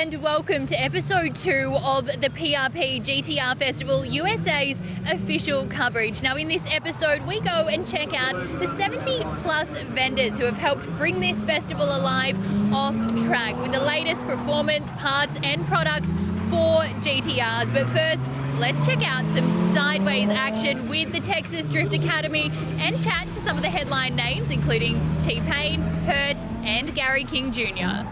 and welcome to episode 2 of the PRP GTR Festival USA's official coverage. Now in this episode we go and check out the 70 plus vendors who have helped bring this festival alive off track with the latest performance, parts and products for GTRs. But first, let's check out some sideways action with the Texas Drift Academy and chat to some of the headline names, including Payne, Hurt, and Gary King Jr.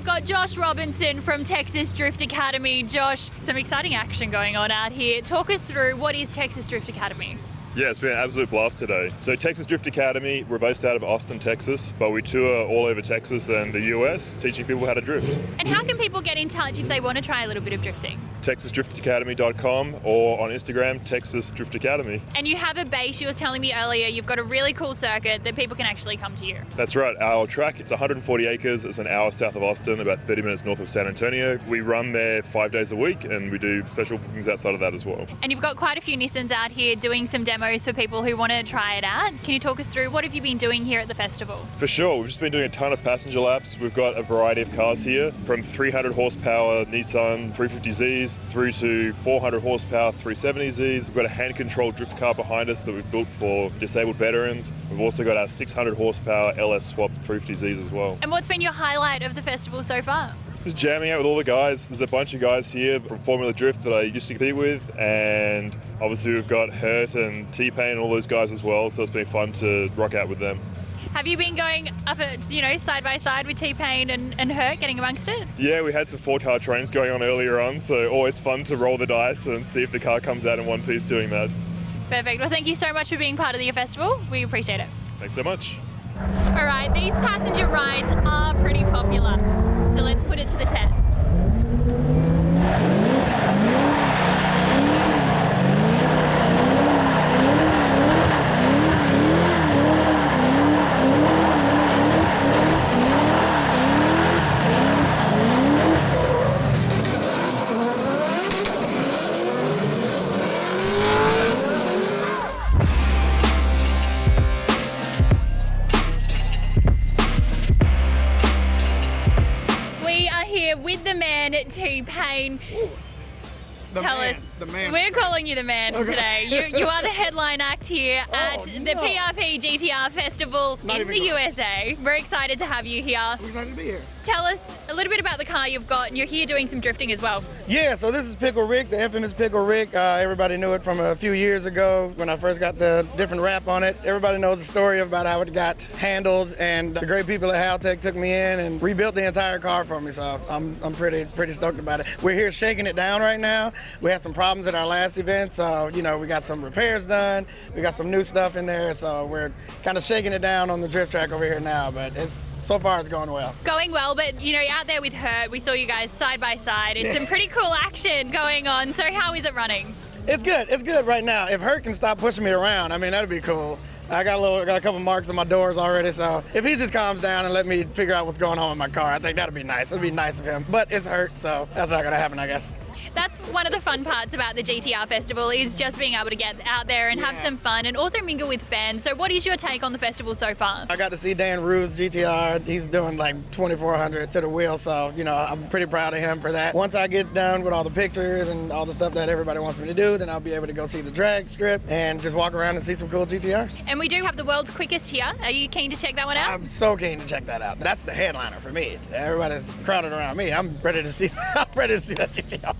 Got Josh Robinson from Texas Drift Academy. Josh, some exciting action going on out here. Talk us through what is Texas Drift Academy. Yeah, it's been an absolute blast today. So Texas Drift Academy, we're based out of Austin, Texas, but we tour all over Texas and the US teaching people how to drift. And how can people get in touch if they want to try a little bit of drifting? TexasDriftAcademy.com or on Instagram, Texas Drift Academy. And you have a base, you were telling me earlier, you've got a really cool circuit that people can actually come to you. That's right, our track, it's 140 acres, it's an hour south of Austin, about 30 minutes north of San Antonio. We run there 5 days a week and we do special bookings outside of that as well. And you've got quite a few Nissans out here doing some demos for people who want to try it out. Can you talk us through what have you been doing here at the festival? For sure, we've just been doing a ton of passenger laps. We've got a variety of cars here, from 300 horsepower Nissan 350Zs through to 400 horsepower 370Zs. We've got a hand-controlled drift car behind us that we've built for disabled veterans. We've also got our 600 horsepower LS swapped 350Zs as well. And what's been your highlight of the festival so far? Just jamming out with all the guys. There's a bunch of guys here from Formula Drift that I used to compete with, and obviously we've got Hurt and Payne and all those guys as well, so it's been fun to rock out with them. Have you been going up, side by side with Payne and Hurt, getting amongst it? Yeah, we had some 4-car trains going on earlier on, so always fun to roll the dice and see if the car comes out in one piece doing that. Perfect. Well, thank you so much for being part of the festival. We appreciate it. Thanks so much. All right, these passenger rides are pretty popular, so let's put it to the test. With the man, Payne. Tell us, we're calling you the man today. You are the headline act here at the PRP GTR Festival in the USA. We're excited to have you here. We're excited to be here. Tell us a little bit about the car you've got, and you're here doing some drifting as well. Yeah, so this is Pickle Rick, the infamous Pickle Rick. Everybody knew it from a few years ago when I first got the different wrap on it. Everybody knows the story about how it got handled, and the great people at Haltech took me in and rebuilt the entire car for me, so I'm pretty stoked about it. We're here shaking it down right now. We had some problems at our last event, so we got some repairs done. We got some new stuff in there, so we're kind of shaking it down on the drift track over here now, but so far it's going well. Going well, but out there with Hurt, we saw you guys side by side. It's some pretty cool action going on. So how is it running? It's good right now. If Hurt can stop pushing me around, that'd be cool. I got a couple marks on my doors already, so if he just calms down and let me figure out what's going on with my car, I think that'd be nice. It'd be nice of him, but it's Hurt, so that's not gonna happen, I guess. That's one of the fun parts about the GTR Festival, is just being able to get out there and have some fun and also mingle with fans. So what is your take on the festival so far? I got to see Dan Rude's GTR. He's doing like 2,400 to the wheel, so I'm pretty proud of him for that. Once I get done with all the pictures and all the stuff that everybody wants me to do, then I'll be able to go see the drag strip and just walk around and see some cool GTRs. And we do have the world's quickest here. Are you keen to check that one out? I'm so keen to check that out. That's the headliner for me. Everybody's crowded around me. I'm ready to see that GTR.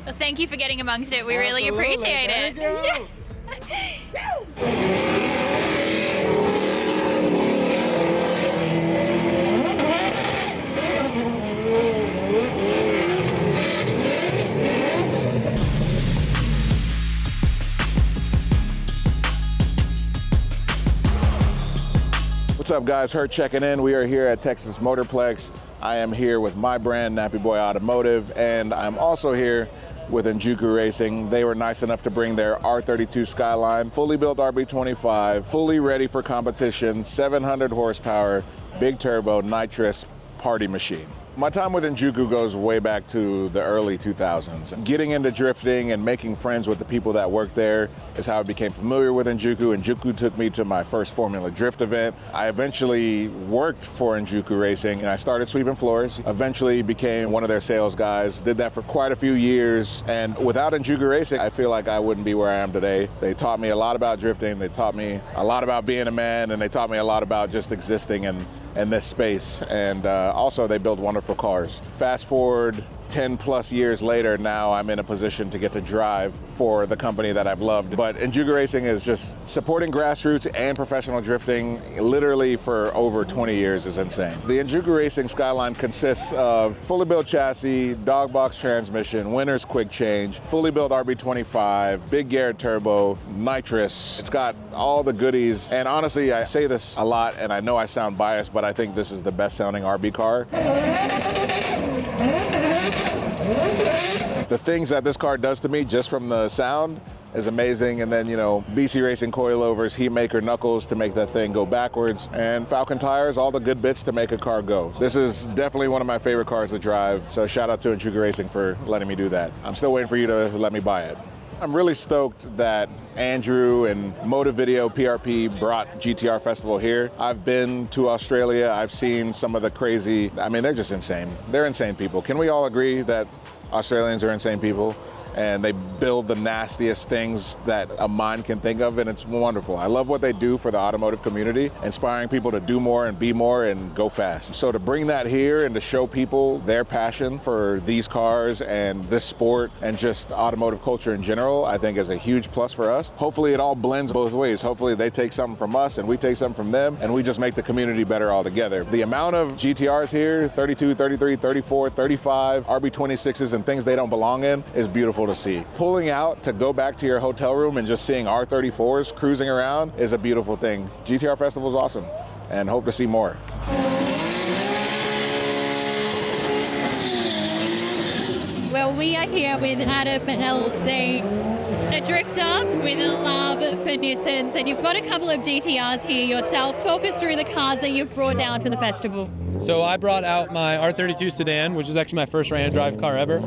Well, thank you for getting amongst it. We really appreciate it. Thank What's up, guys? Hurt checking in. We are here at Texas Motorplex. I am here with my brand, Nappy Boy Automotive, and I'm also here with Njuku Racing. They were nice enough to bring their R32 Skyline, fully built RB25, fully ready for competition, 700 horsepower, big turbo, nitrous party machine. My time with Enjuku goes way back to the early 2000s. Getting into drifting and making friends with the people that work there is how I became familiar with Enjuku. Enjuku took me to my first Formula Drift event. I eventually worked for Enjuku Racing and I started sweeping floors. Eventually became one of their sales guys. Did that for quite a few years. And without Enjuku Racing, I feel like I wouldn't be where I am today. They taught me a lot about drifting. They taught me a lot about being a man, and they taught me a lot about just existing in this space. And also they build wonderful cars. Fast forward 10 plus years later, now I'm in a position to get to drive for the company that I've loved. But Enjuku Racing is just supporting grassroots and professional drifting literally for over 20 years is insane. The Enjuku Racing Skyline consists of fully built chassis, dog box transmission, winner's quick change, fully built RB25, big gear turbo, nitrous. It's got all the goodies. And honestly, I say this a lot and I know I sound biased, but I think this is the best sounding RB car. The things that this car does to me just from the sound is amazing. And then, you know, BC Racing coilovers, heat maker knuckles to make that thing go backwards, and Falcon tires, all the good bits to make a car go. This is definitely one of my favorite cars to drive. So shout out to Enjuku Racing for letting me do that. I'm still waiting for you to let me buy it. I'm really stoked that Andrew and Motive Video PRP brought GTR Festival here. I've been to Australia. I've seen some of the crazy, I mean, they're just insane. They're insane people. Can we all agree that Australians are insane people? And they build the nastiest things that a mind can think of, and it's wonderful. I love what they do for the automotive community, inspiring people to do more and be more and go fast. So to bring that here and to show people their passion for these cars and this sport and just automotive culture in general, I think is a huge plus for us. Hopefully it all blends both ways. Hopefully they take something from us and we take something from them, and we just make the community better all together. The amount of GTRs here, 32, 33, 34, 35, RB26s and things they don't belong in is beautiful to see. Pulling out to go back to your hotel room and just seeing R34s cruising around is a beautiful thing. GTR Festival is awesome, and hope to see more. Well, we are here with Adam LC, a drifter with a love for Nissans, and you've got a couple of GTRs here yourself. Talk us through the cars that you've brought down for the festival. So I brought out my R32 sedan, which is actually my first right-hand drive car ever.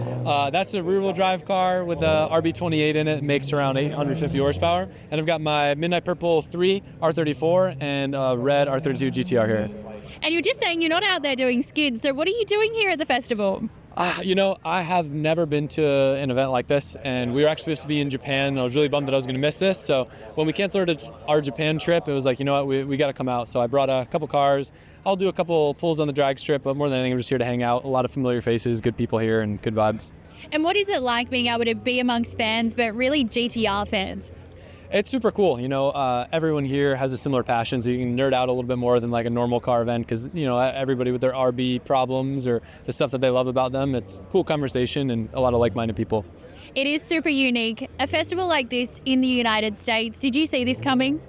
That's a rear-wheel drive car with a RB28 in it. It makes around 850 horsepower. And I've got my Midnight Purple 3 R34 and a red R32 GTR here. And you're just saying you're not out there doing skids, so what are you doing here at the festival? You know, I have never been to an event like this, and we were actually supposed to be in Japan, and I was really bummed that I was going to miss this. So when we canceled our Japan trip, it was like, you know what, we got to come out. So I brought a couple cars. I'll do a couple pulls on the drag strip, but more than anything, I'm just here to hang out. A lot of familiar faces, good people here, and good vibes. And what is it like being able to be amongst fans, but really GTR fans? It's super cool. You know, everyone here has a similar passion, so you can nerd out a little bit more than like a normal car event because, you know, everybody with their RB problems or the stuff that they love about them, it's cool conversation and a lot of like-minded people. It is super unique. A festival like this in the United States, did you see this coming?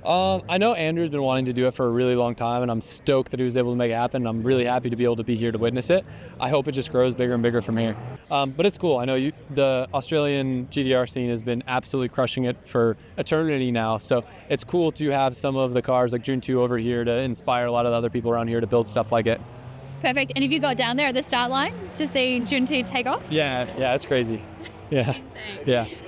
I know Andrew's been wanting to do it for a really long time, and I'm stoked that he was able to make it happen. I'm really happy to be able to be here to witness it. I hope it just grows bigger and bigger from here. But it's cool. I know the Australian GTR scene has been absolutely crushing it for eternity now, so it's cool to have some of the cars like June 2 over here to inspire a lot of the other people around here to build stuff like it. Perfect. And have you got down there at the start line to see June 2 take off? Yeah, it's crazy. Yeah.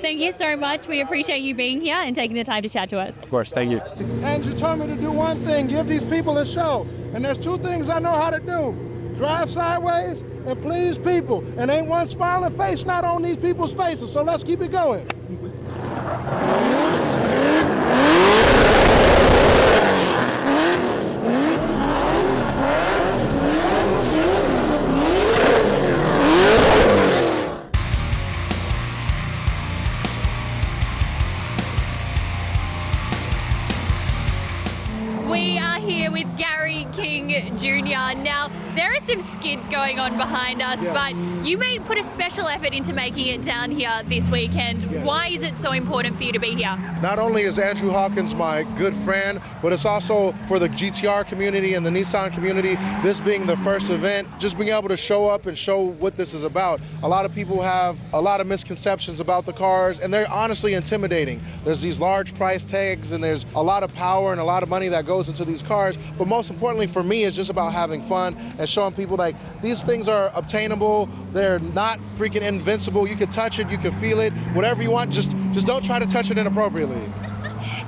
Thank you so much. We appreciate you being here and taking the time to chat to us. Of course, thank you. Andrew told me to do one thing, give these people a show. And there's two things I know how to do. Drive sideways and please people. And ain't one smiling face not on these people's faces, so let's keep it going. We are here with Gary King Jr. Now, there are some skids going on behind us, Yes. but you put a special effort into making it down here this weekend. Yes. Why is it so important for you to be here? Not only is Andrew Hawkins my good friend, but it's also for the GTR community and the Nissan community, this being the first event, just being able to show up and show what this is about. A lot of people have a lot of misconceptions about the cars, and they're honestly intimidating. There's these large price tags, and there's a lot of power and a lot of money that goes into these cars, but most importantly for me, it's just about having fun and and showing people like these things are obtainable. They're not freaking invincible. You can touch it, you can feel it, whatever you want. Just don't try to touch it inappropriately.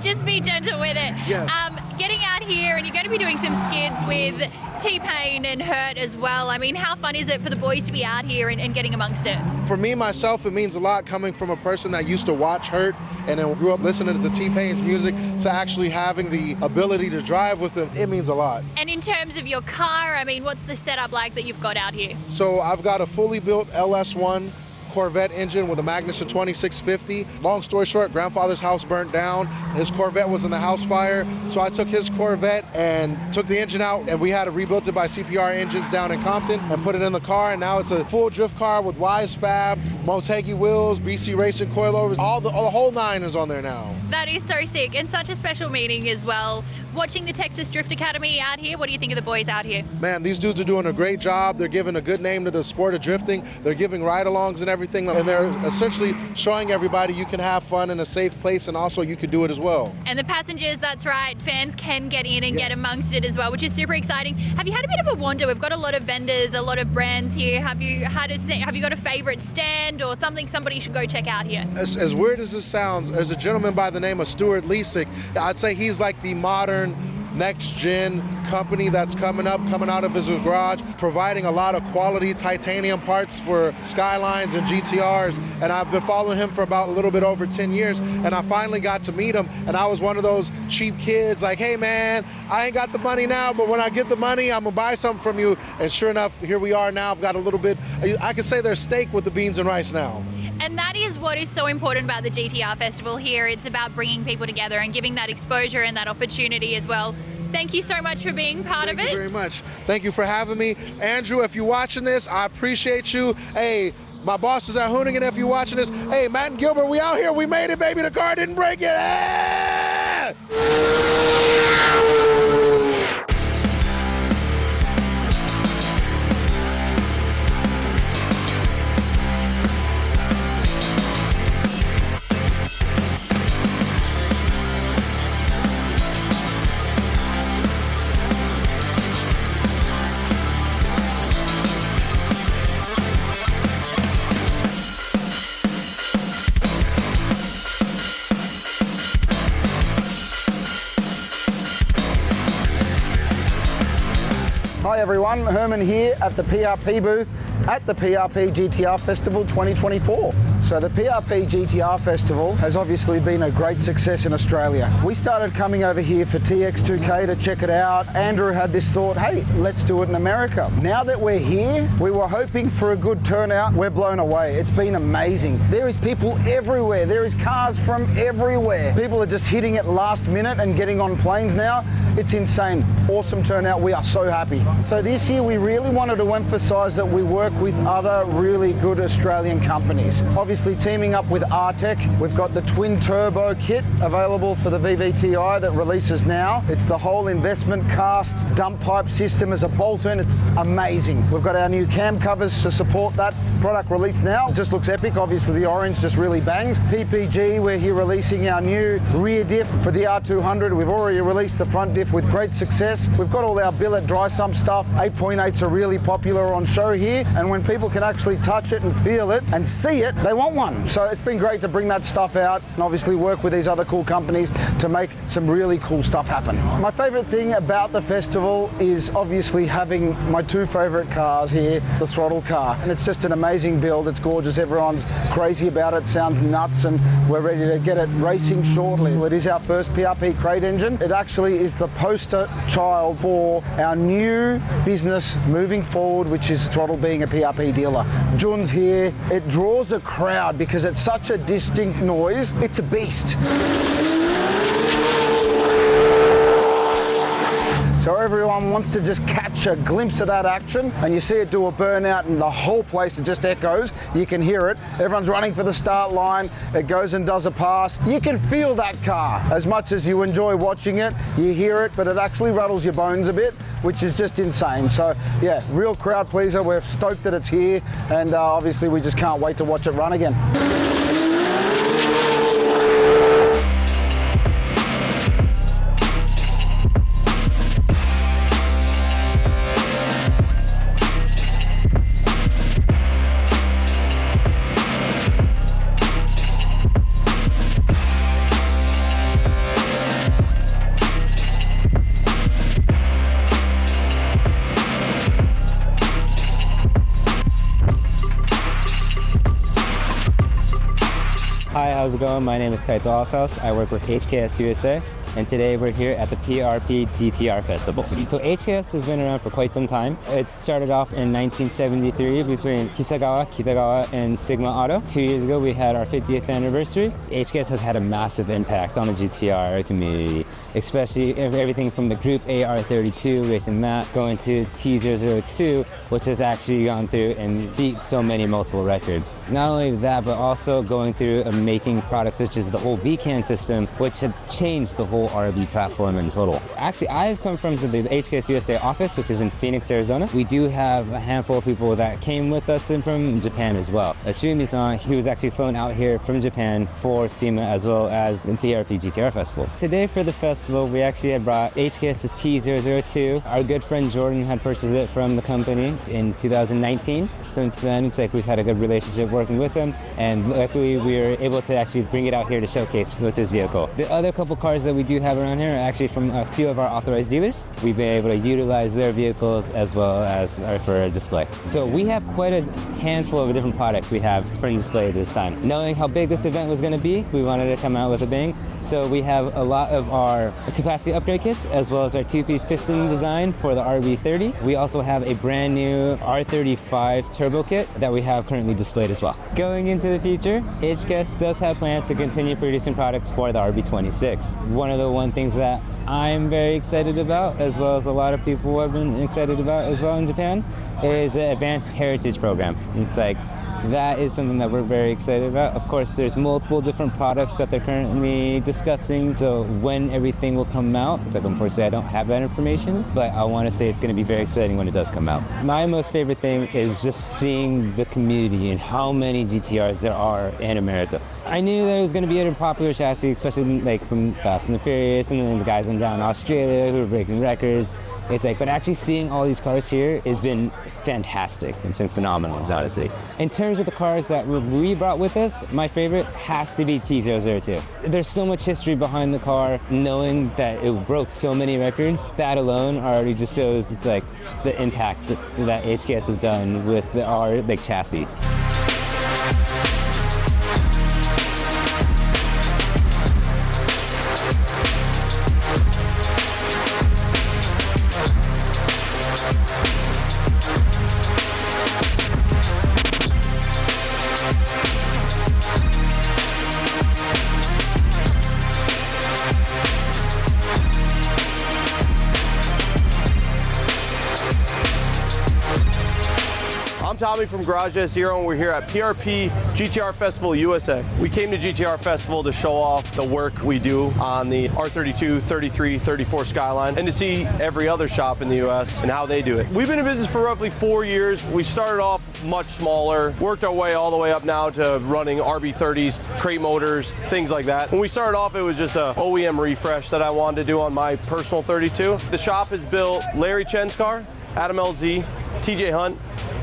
Just be gentle with it. Yes. Getting out here, and you're going to be doing some skids with Payne and Hurt as well. I mean, how fun is it for the boys to be out here and getting amongst it? For me, myself, it means a lot coming from a person that used to watch Hurt and then grew up listening to Payne's music to actually having the ability to drive with him. It means a lot. And in terms of your car, I mean, what's the setup like that you've got out here? So I've got a fully built LS1 Corvette engine with a Magnuson 2650. Long story short, grandfather's house burnt down. His Corvette was in the house fire. So I took his Corvette and took the engine out, and we had it rebuilt it by CPR Engines down in Compton and put it in the car. And now it's a full drift car with Wise Fab, Motegi wheels, BC Racing coilovers. All the whole nine is on there now. That is so sick, and such a special meeting as well. Watching the Texas Drift Academy out here, what do you think of the boys out here? Man, these dudes are doing a great job. They're giving a good name to the sport of drifting. They're giving ride-alongs and everything, and they're essentially showing everybody you can have fun in a safe place, and also you can do it as well. And the passengers, that's right, fans can get in and get amongst it as well, which is super exciting. Have you had a bit of a wander? We've got a lot of vendors, a lot of brands here. Have you got a favorite stand or something somebody should go check out here? As weird as this sounds, there's a gentleman by the name of Stuart Leasick. I'd say he's like the modern next-gen company that's coming out of his garage, providing a lot of quality titanium parts for Skylines and GTRs. And I've been following him for about a little bit over 10 years, and I finally got to meet him. And I was one of those cheap kids like, hey man, I ain't got the money now, but when I get the money, I'm gonna buy something from you. And sure enough, here we are now. I've got a little bit, I can say there's steak with the beans and rice now. And that is what is so important about the GTR Festival here. It's about bringing people together and giving that exposure and that opportunity as well. Thank you so much for being part of it. Thank you very much. Thank you for having me. Andrew, if you're watching this, I appreciate you. Hey, my boss is at Hoonigan, if you're watching this. Hey, Matt and Gilbert, we out here. We made it, baby. The car didn't break it. Ah! Hi everyone, Herman here at the PRP booth at the PRP GTR Festival 2024. So the PRP GTR Festival has obviously been a great success in Australia. We started coming over here for TX2K to check it out. Andrew had this thought, hey, let's do it in America. Now that we're here, we were hoping for a good turnout. We're blown away. It's been amazing. There is people everywhere. There is cars from everywhere. People are just hitting it last minute and getting on planes now. It's insane. Awesome turnout. We are so happy. So this year we really wanted to emphasize that we work with other really good Australian companies. Obviously teaming up with Artech. We've got the twin turbo kit available for the VVTi that releases now. It's the whole investment cast dump pipe system as a bolt-on. It's amazing. We've got our new cam covers to support that product release now. It just looks epic. Obviously the orange just really bangs. PPG, we're here releasing our new rear diff for the R200. We've already released the front diff with great success. We've got all our billet dry sump stuff. 8.8s are really popular on show here, and when people can actually touch it and feel it and see it, they want one. So it's been great to bring that stuff out and obviously work with these other cool companies to make some really cool stuff happen. My favorite thing about the festival is obviously having my two favorite cars here, the throttle car, and it's just an amazing build. It's gorgeous. Everyone's crazy about it. Sounds nuts, and we're ready to get it racing shortly. It is our first PRP crate engine. It actually is the poster child for our new business moving forward, which is Throttle being a PRP dealer. Jun's here. It draws a crowd because it's such a distinct noise. It's a beast. So everyone wants to just catch a glimpse of that action, and you see it do a burnout and the whole place, it just echoes. You can hear it. Everyone's running for the start line. It goes and does a pass. You can feel that car. As much as you enjoy watching it, you hear it, but it actually rattles your bones a bit, which is just insane. So yeah, real crowd pleaser. We're stoked that it's here, and obviously we just can't wait to watch it run again. Hi, how's it going? My name is Kaito Alsaus. I work with HKS USA, and today we're here at the PRP GTR Festival. So HKS has been around for quite some time. It started off in 1973 between Hisagawa, Kitagawa, and Sigma Auto. 2 years ago, we had our 50th anniversary. HKS has had a massive impact on the GTR community, especially everything from the Group A R32, racing that, going to T002, which has actually gone through and beat so many multiple records. Not only that, but also going through and making products such as the whole VCAN system, which have changed the whole RB platform in total. Actually, I've come from the HKS USA office, which is in Phoenix, Arizona. We do have a handful of people that came with us in from Japan as well. Shumi-san, he was actually flown out here from Japan for SEMA as well as the PRP GTR Festival. Today for the festival, we actually had brought HKS's T002. Our good friend Jordan had purchased it from the company in 2019. Since then, it's like we've had a good relationship working with him, and luckily we were able to actually bring it out here to showcase with his vehicle. The other couple cars that we do have around here are actually from a few of our authorized dealers. We've been able to utilize their vehicles as well as for display. So we have quite a handful of different products we have for display this time. Knowing how big this event was going to be, we wanted to come out with a bang. So we have a lot of our capacity upgrade kits as well as our two-piece piston design for the RB30. We also have a brand new R35 turbo kit that we have currently displayed as well. Going into the future, HKS does have plans to continue producing products for the RB26. One of the things that I'm very excited about, as well as a lot of people have been excited about as well in Japan, is the Advanced Heritage Program. It's like, that is something that we're very excited about. Of course, there's multiple different products that they're currently discussing, so when everything will come out, it's like, unfortunately, I don't have that information, but I want to say it's going to be very exciting when it does come out. My most favorite thing is just seeing the community and how many GTRs there are in America. I knew there was going to be a popular chassis, especially like from Fast and the Furious, and then the guys in down in Australia who are breaking records. It's like, but actually seeing all these cars here has been fantastic. It's been phenomenal, honestly. In terms of the cars that we brought with us, my favorite has to be T002. There's so much history behind the car, knowing that it broke so many records. That alone already just shows it's like the impact that HKS has done with our like chassis. Tommy from Garage S0, and we're here at PRP GTR Festival USA. We came to GTR Festival to show off the work we do on the R32, 33, 34 Skyline, and to see every other shop in the US and how they do it. We've been in business for roughly 4 years. We started off much smaller, worked our way all the way up now to running RB30s, crate motors, things like that. When we started off, it was just a OEM refresh that I wanted to do on my personal 32. The shop has built Larry Chen's car, Adam LZ, TJ Hunt,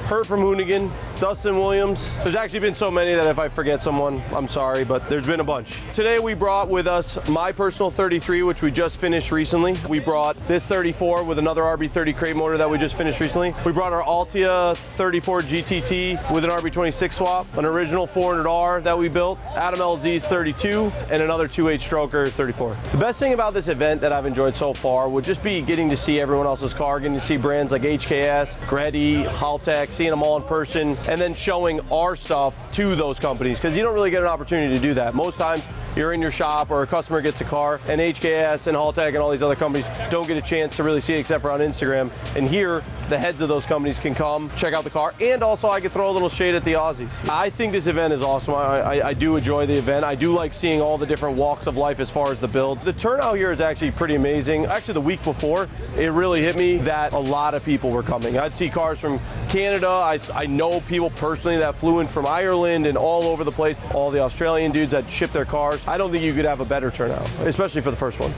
Hurt from Hoonigan, Dustin Williams. There's actually been so many that if I forget someone, I'm sorry, but there's been a bunch. Today we brought with us my personal 33, which we just finished recently. We brought this 34 with another RB30 crate motor that we just finished recently. We brought our Altia 34 GTT with an RB26 swap, an original 400R that we built, Adam LZ's 32, and another 2.8 stroker 34. The best thing about this event that I've enjoyed so far would just be getting to see everyone else's car, getting to see brands like HKS, Grady, Haltech, seeing them all in person, and then showing our stuff to those companies, because you don't really get an opportunity to do that. Most times you're in your shop or a customer gets a car, and HKS and Haltech and all these other companies don't get a chance to really see it except for on Instagram. And here, the heads of those companies can come, check out the car, and also I could throw a little shade at the Aussies. I think this event is awesome. I do enjoy the event. I do like seeing all the different walks of life as far as the builds. The turnout here is actually pretty amazing. Actually, the week before, it really hit me that a lot of people were coming. I'd see cars from Canada. I know people personally that flew in from Ireland and all over the place. All the Australian dudes that ship their cars. I don't think you could have a better turnout, especially for the first one.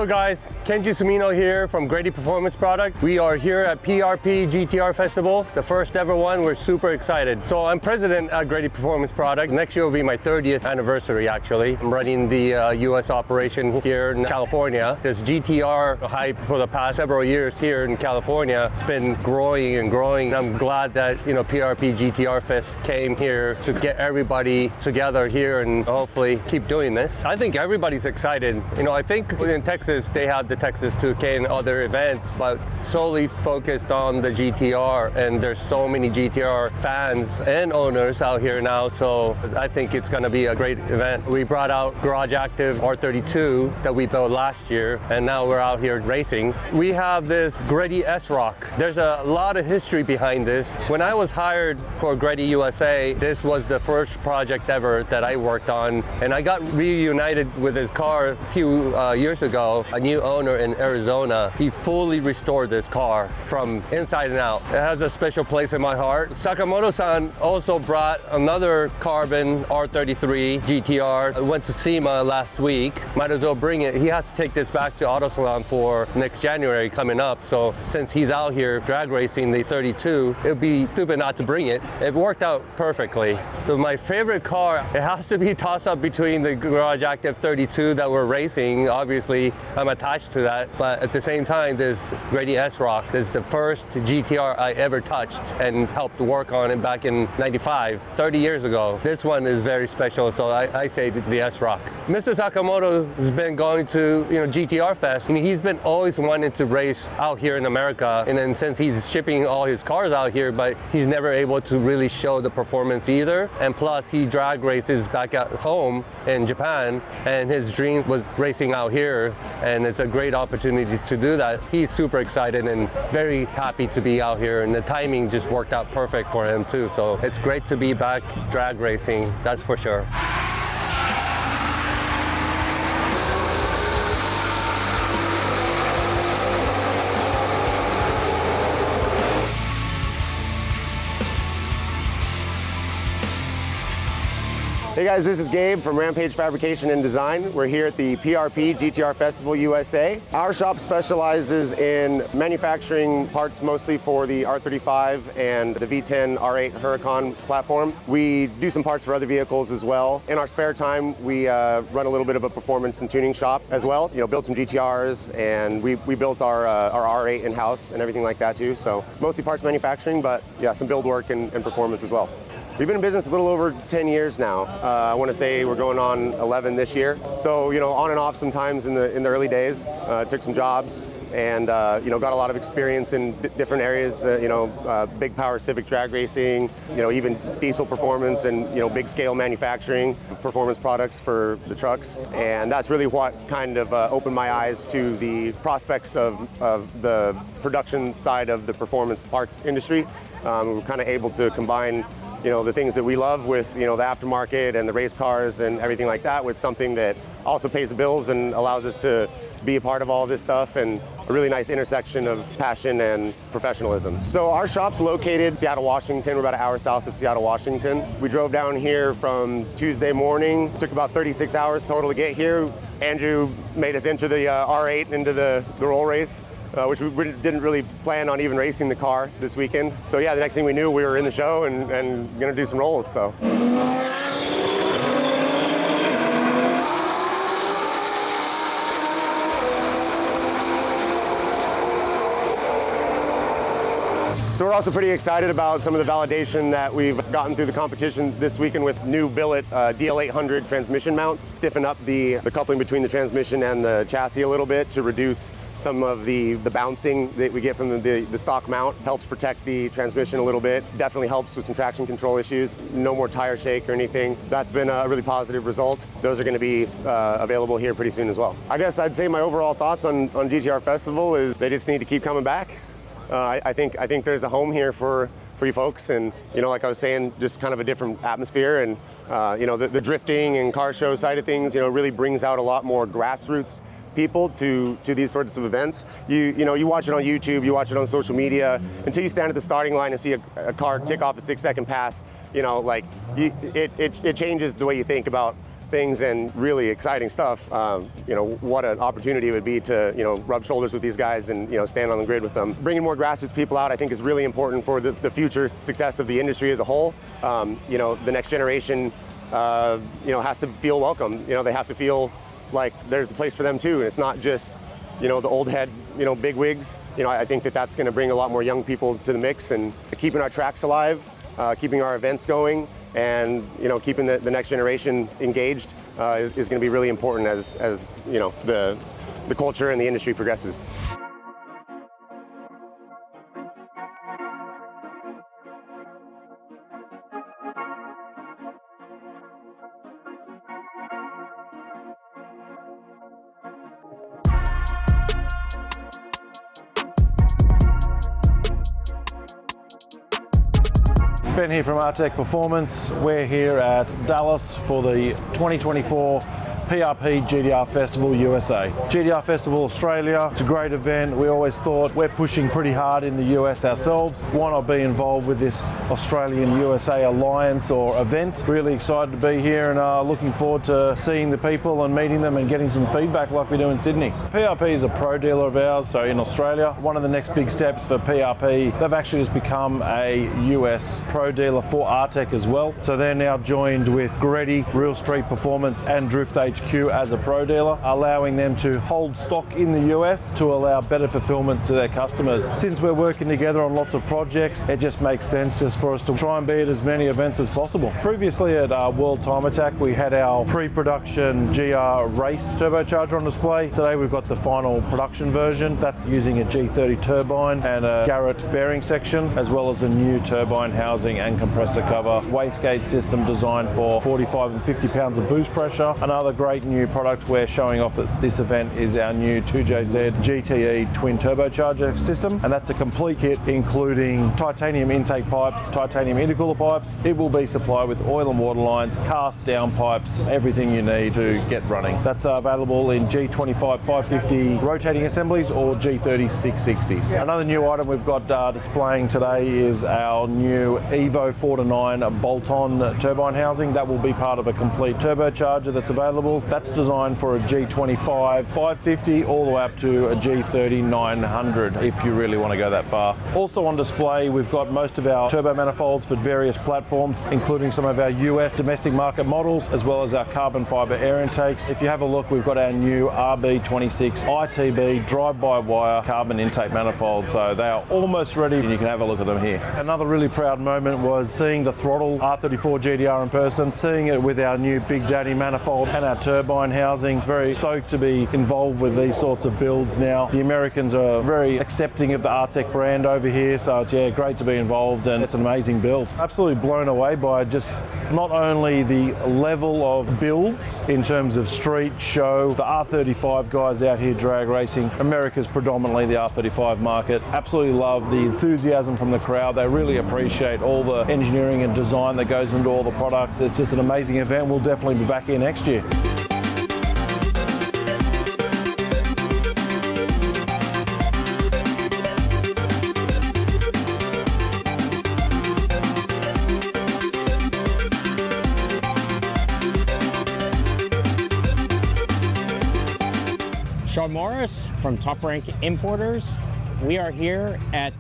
Hello guys, Kenji Sumino here from Grady Performance Product. We are here at PRP GTR Festival, the first ever one. We're super excited. So I'm president at Grady Performance Product. Next year will be my 30th anniversary actually. I'm running the US operation here in California. This GTR hype for the past several years here in California, it's been growing and growing. I'm glad that PRP GTR Fest came here to get everybody together here and hopefully keep doing this. I think everybody's excited. I think in Texas, they have the Texas 2K and other events, but solely focused on the GTR, and there's so many GTR fans and owners out here now, so I think it's going to be a great event. We brought out Garage Active R32 that we built last year, and now we're out here racing. We have this Grady S-Rock. There's a lot of history behind this. When I was hired for Grady USA, this was the first project ever that I worked on, and I got reunited with his car a few years ago. A new owner in Arizona, he fully restored this car from inside and out. It has a special place in my heart. Sakamoto-san also brought another carbon R33 GTR. I went to SEMA last week. Might as well bring it. He has to take this back to Auto Salon for next January coming up. So since he's out here drag racing the 32, it would be stupid not to bring it. It worked out perfectly. So my favorite car, it has to be toss up between the Garage Active 32 that we're racing. Obviously, I'm attached to that, but at the same time, this Grady S-Rock is the first GTR I ever touched and helped work on it back in '95, 30 years ago. This one is very special, so I say the S-Rock. Mr. Sakamoto has been going to GTR Fest. I mean, he's been always wanting to race out here in America, and then since he's shipping all his cars out here, but he's never able to really show the performance either. And plus, he drag races back at home in Japan, and his dream was racing out here, and it's a great opportunity to do that. He's super excited and very happy to be out here, and the timing just worked out perfect for him too. So it's great to be back drag racing, that's for sure. Hey guys, this is Gabe from Rampage Fabrication and Design. We're here at the PRP GTR Festival USA. Our shop specializes in manufacturing parts mostly for the R35 and the V10 R8 Huracan platform. We do some parts for other vehicles as well. In our spare time, we run a little bit of a performance and tuning shop as well. Built some GTRs, and we built our R8 in-house and everything like that too. So mostly parts manufacturing, but yeah, some build work and performance as well. We've been in business a little over 10 years now. I want to say we're going on 11 this year. So, on and off sometimes in the early days. Took some jobs and, got a lot of experience in different areas, big power civic drag racing, even diesel performance and, big scale manufacturing of performance products for the trucks. And that's really what kind of opened my eyes to the prospects of the production side of the performance parts industry. We're kind of able to combine the things that we love with, the aftermarket and the race cars and everything like that with something that also pays the bills and allows us to be a part of all of this stuff, and a really nice intersection of passion and professionalism. So our shop's located in Seattle, Washington. We're about an hour south of Seattle, Washington. We drove down here from Tuesday morning. Took about 36 hours total to get here. Andrew made us enter the R8 into the roll race. Which we didn't really plan on even racing the car this weekend. So yeah, the next thing we knew, we were in the show and gonna do some rolls, so. So we're also pretty excited about some of the validation that we've gotten through the competition this weekend with new billet DL800 transmission mounts. Stiffen up the coupling between the transmission and the chassis a little bit to reduce some of the bouncing that we get from the stock mount. Helps protect the transmission a little bit. Definitely helps with some traction control issues. No more tire shake or anything. That's been a really positive result. Those are going to be available here pretty soon as well. I guess I'd say my overall thoughts on GTR Festival is they just need to keep coming back. I think there's a home here for you folks, and like I was saying, just kind of a different atmosphere, and the drifting and car show side of things, really brings out a lot more grassroots people to these sorts of events. You watch it on YouTube, you watch it on social media, until you stand at the starting line and see a car tick off a 6-second pass. It changes the way you think about things and really exciting stuff, what an opportunity it would be to, rub shoulders with these guys and, stand on the grid with them. Bringing more grassroots people out, I think, is really important for the future success of the industry as a whole. The next generation, has to feel welcome. They have to feel like there's a place for them too, and it's not just, the old head, big wigs. I think that's going to bring a lot more young people to the mix, and keeping our tracks alive, keeping our events going, and keeping the next generation engaged is going to be really important as the culture and the industry progresses. Ben here from Artech Performance. We're here at Dallas for the 2024 PRP GTR Festival USA. GTR Festival Australia, it's a great event. We always thought we're pushing pretty hard in the US ourselves. Why not be involved with this Australian USA Alliance or event? Really excited to be here and looking forward to seeing the people and meeting them and getting some feedback like we do in Sydney. PRP is a pro dealer of ours, so in Australia. One of the next big steps for PRP, they've actually just become a US pro dealer for Artech as well. So they're now joined with Grady, Real Street Performance and Drift HQ as a pro dealer, allowing them to hold stock in the US to allow better fulfillment to their customers. Since we're working together on lots of projects, it just makes sense just for us to try and be at as many events as possible. Previously at World Time Attack, we had our pre-production GR race turbocharger on display. Today we've got the final production version. That's using a G30 turbine and a Garrett bearing section, as well as a new turbine housing and compressor cover wastegate system designed for 45 and 50 pounds of boost pressure. Another great new product we're showing off at this event is our new 2JZ GTE twin turbocharger system, and that's a complete kit including titanium intake pipes, titanium intercooler pipes. It will be supplied with oil and water lines, cast down pipes, everything you need to get running. That's available in G25 550 rotating assemblies or G30 660s. Another new item we've got displaying today is our new Evo 4-9 bolt-on turbine housing. That will be part of a complete turbocharger that's available. That's designed for a G25 550 all the way up to a G30 900 if you really want to go that far. Also on display, we've got most of our turbo manifolds for various platforms, including some of our US domestic market models, as well as our carbon fiber air intakes. If you have a look, we've got our new RB26 ITB drive-by-wire carbon intake manifolds, so they are almost ready and you can have a look at them here. Another really proud moment was seeing the throttle R34 GTR in person, seeing it with our new Big Daddy manifold and our turbine housing. Very stoked to be involved with these sorts of builds now. The Americans are very accepting of the Artech brand over here, so it's great to be involved, and it's an amazing build. Absolutely blown away by just not only the level of builds in terms of street, show, the R35 guys out here drag racing. America's predominantly the R35 market. Absolutely love the enthusiasm from the crowd. They really appreciate all the engineering and design that goes into all the products. It's just an amazing event. We'll definitely be back here next year. Sean Morris from Top Rank Importers. We are here at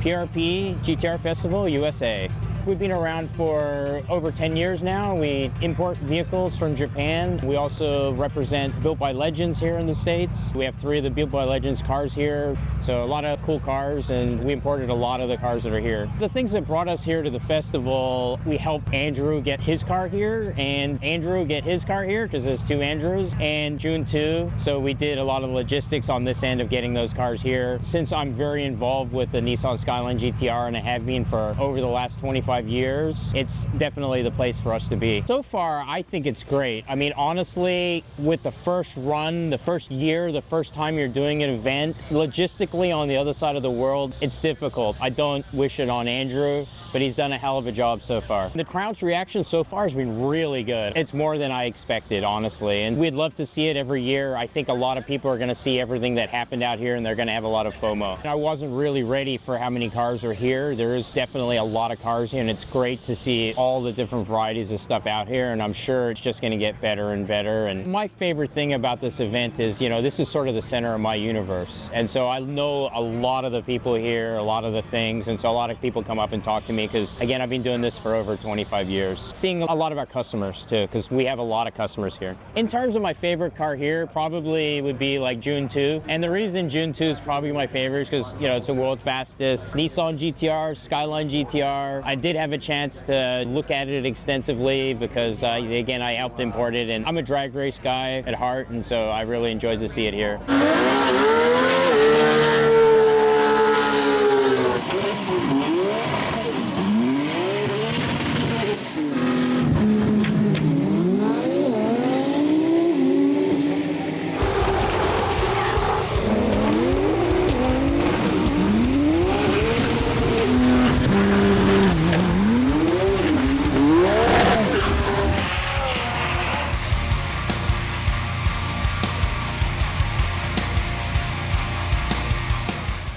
PRP GTR Festival USA. We've been around for over 10 years now. We import vehicles from Japan. We also represent Built by Legends here in the States. We have 3 of the Built by Legends cars here, so a lot of cool cars, and we imported a lot of the cars that are here. The things that brought us here to the festival, we helped Andrew get his car here, and Andrew get his car here, because there's 2 Andrews, and June too. So we did a lot of logistics on this end of getting those cars here. Since I'm very involved with the Nissan Skyline GTR, and I have been for over the last 25 years, it's definitely the place for us to be. So far, I think it's great. I mean, honestly, with the first run, the first year, the first time you're doing an event, logistically on the other side of the world, it's difficult. I don't wish it on Andrew, but he's done a hell of a job so far. The crowd's reaction so far has been really good. It's more than I expected, honestly, and we'd love to see it every year. I think a lot of people are gonna see everything that happened out here, and they're gonna have a lot of FOMO. I wasn't really ready for how many cars are here. There is definitely a lot of cars here. and it's great to see all the different varieties of stuff out here, and I'm sure it's just going to get better and better. And my favorite thing about this event is, this is sort of the center of my universe, and so I know a lot of the people here, a lot of the things, and so a lot of people come up and talk to me because, again, I've been doing this for over 25 years. Seeing a lot of our customers too, because we have a lot of customers here. In terms of my favorite car here, probably would be like June 2, and the reason June 2 is probably my favorite is because, it's the world's fastest Nissan GTR, Skyline GTR. I did have a chance to look at it extensively because, again, I helped import it, and I'm a drag race guy at heart, and so I really enjoyed to see it here.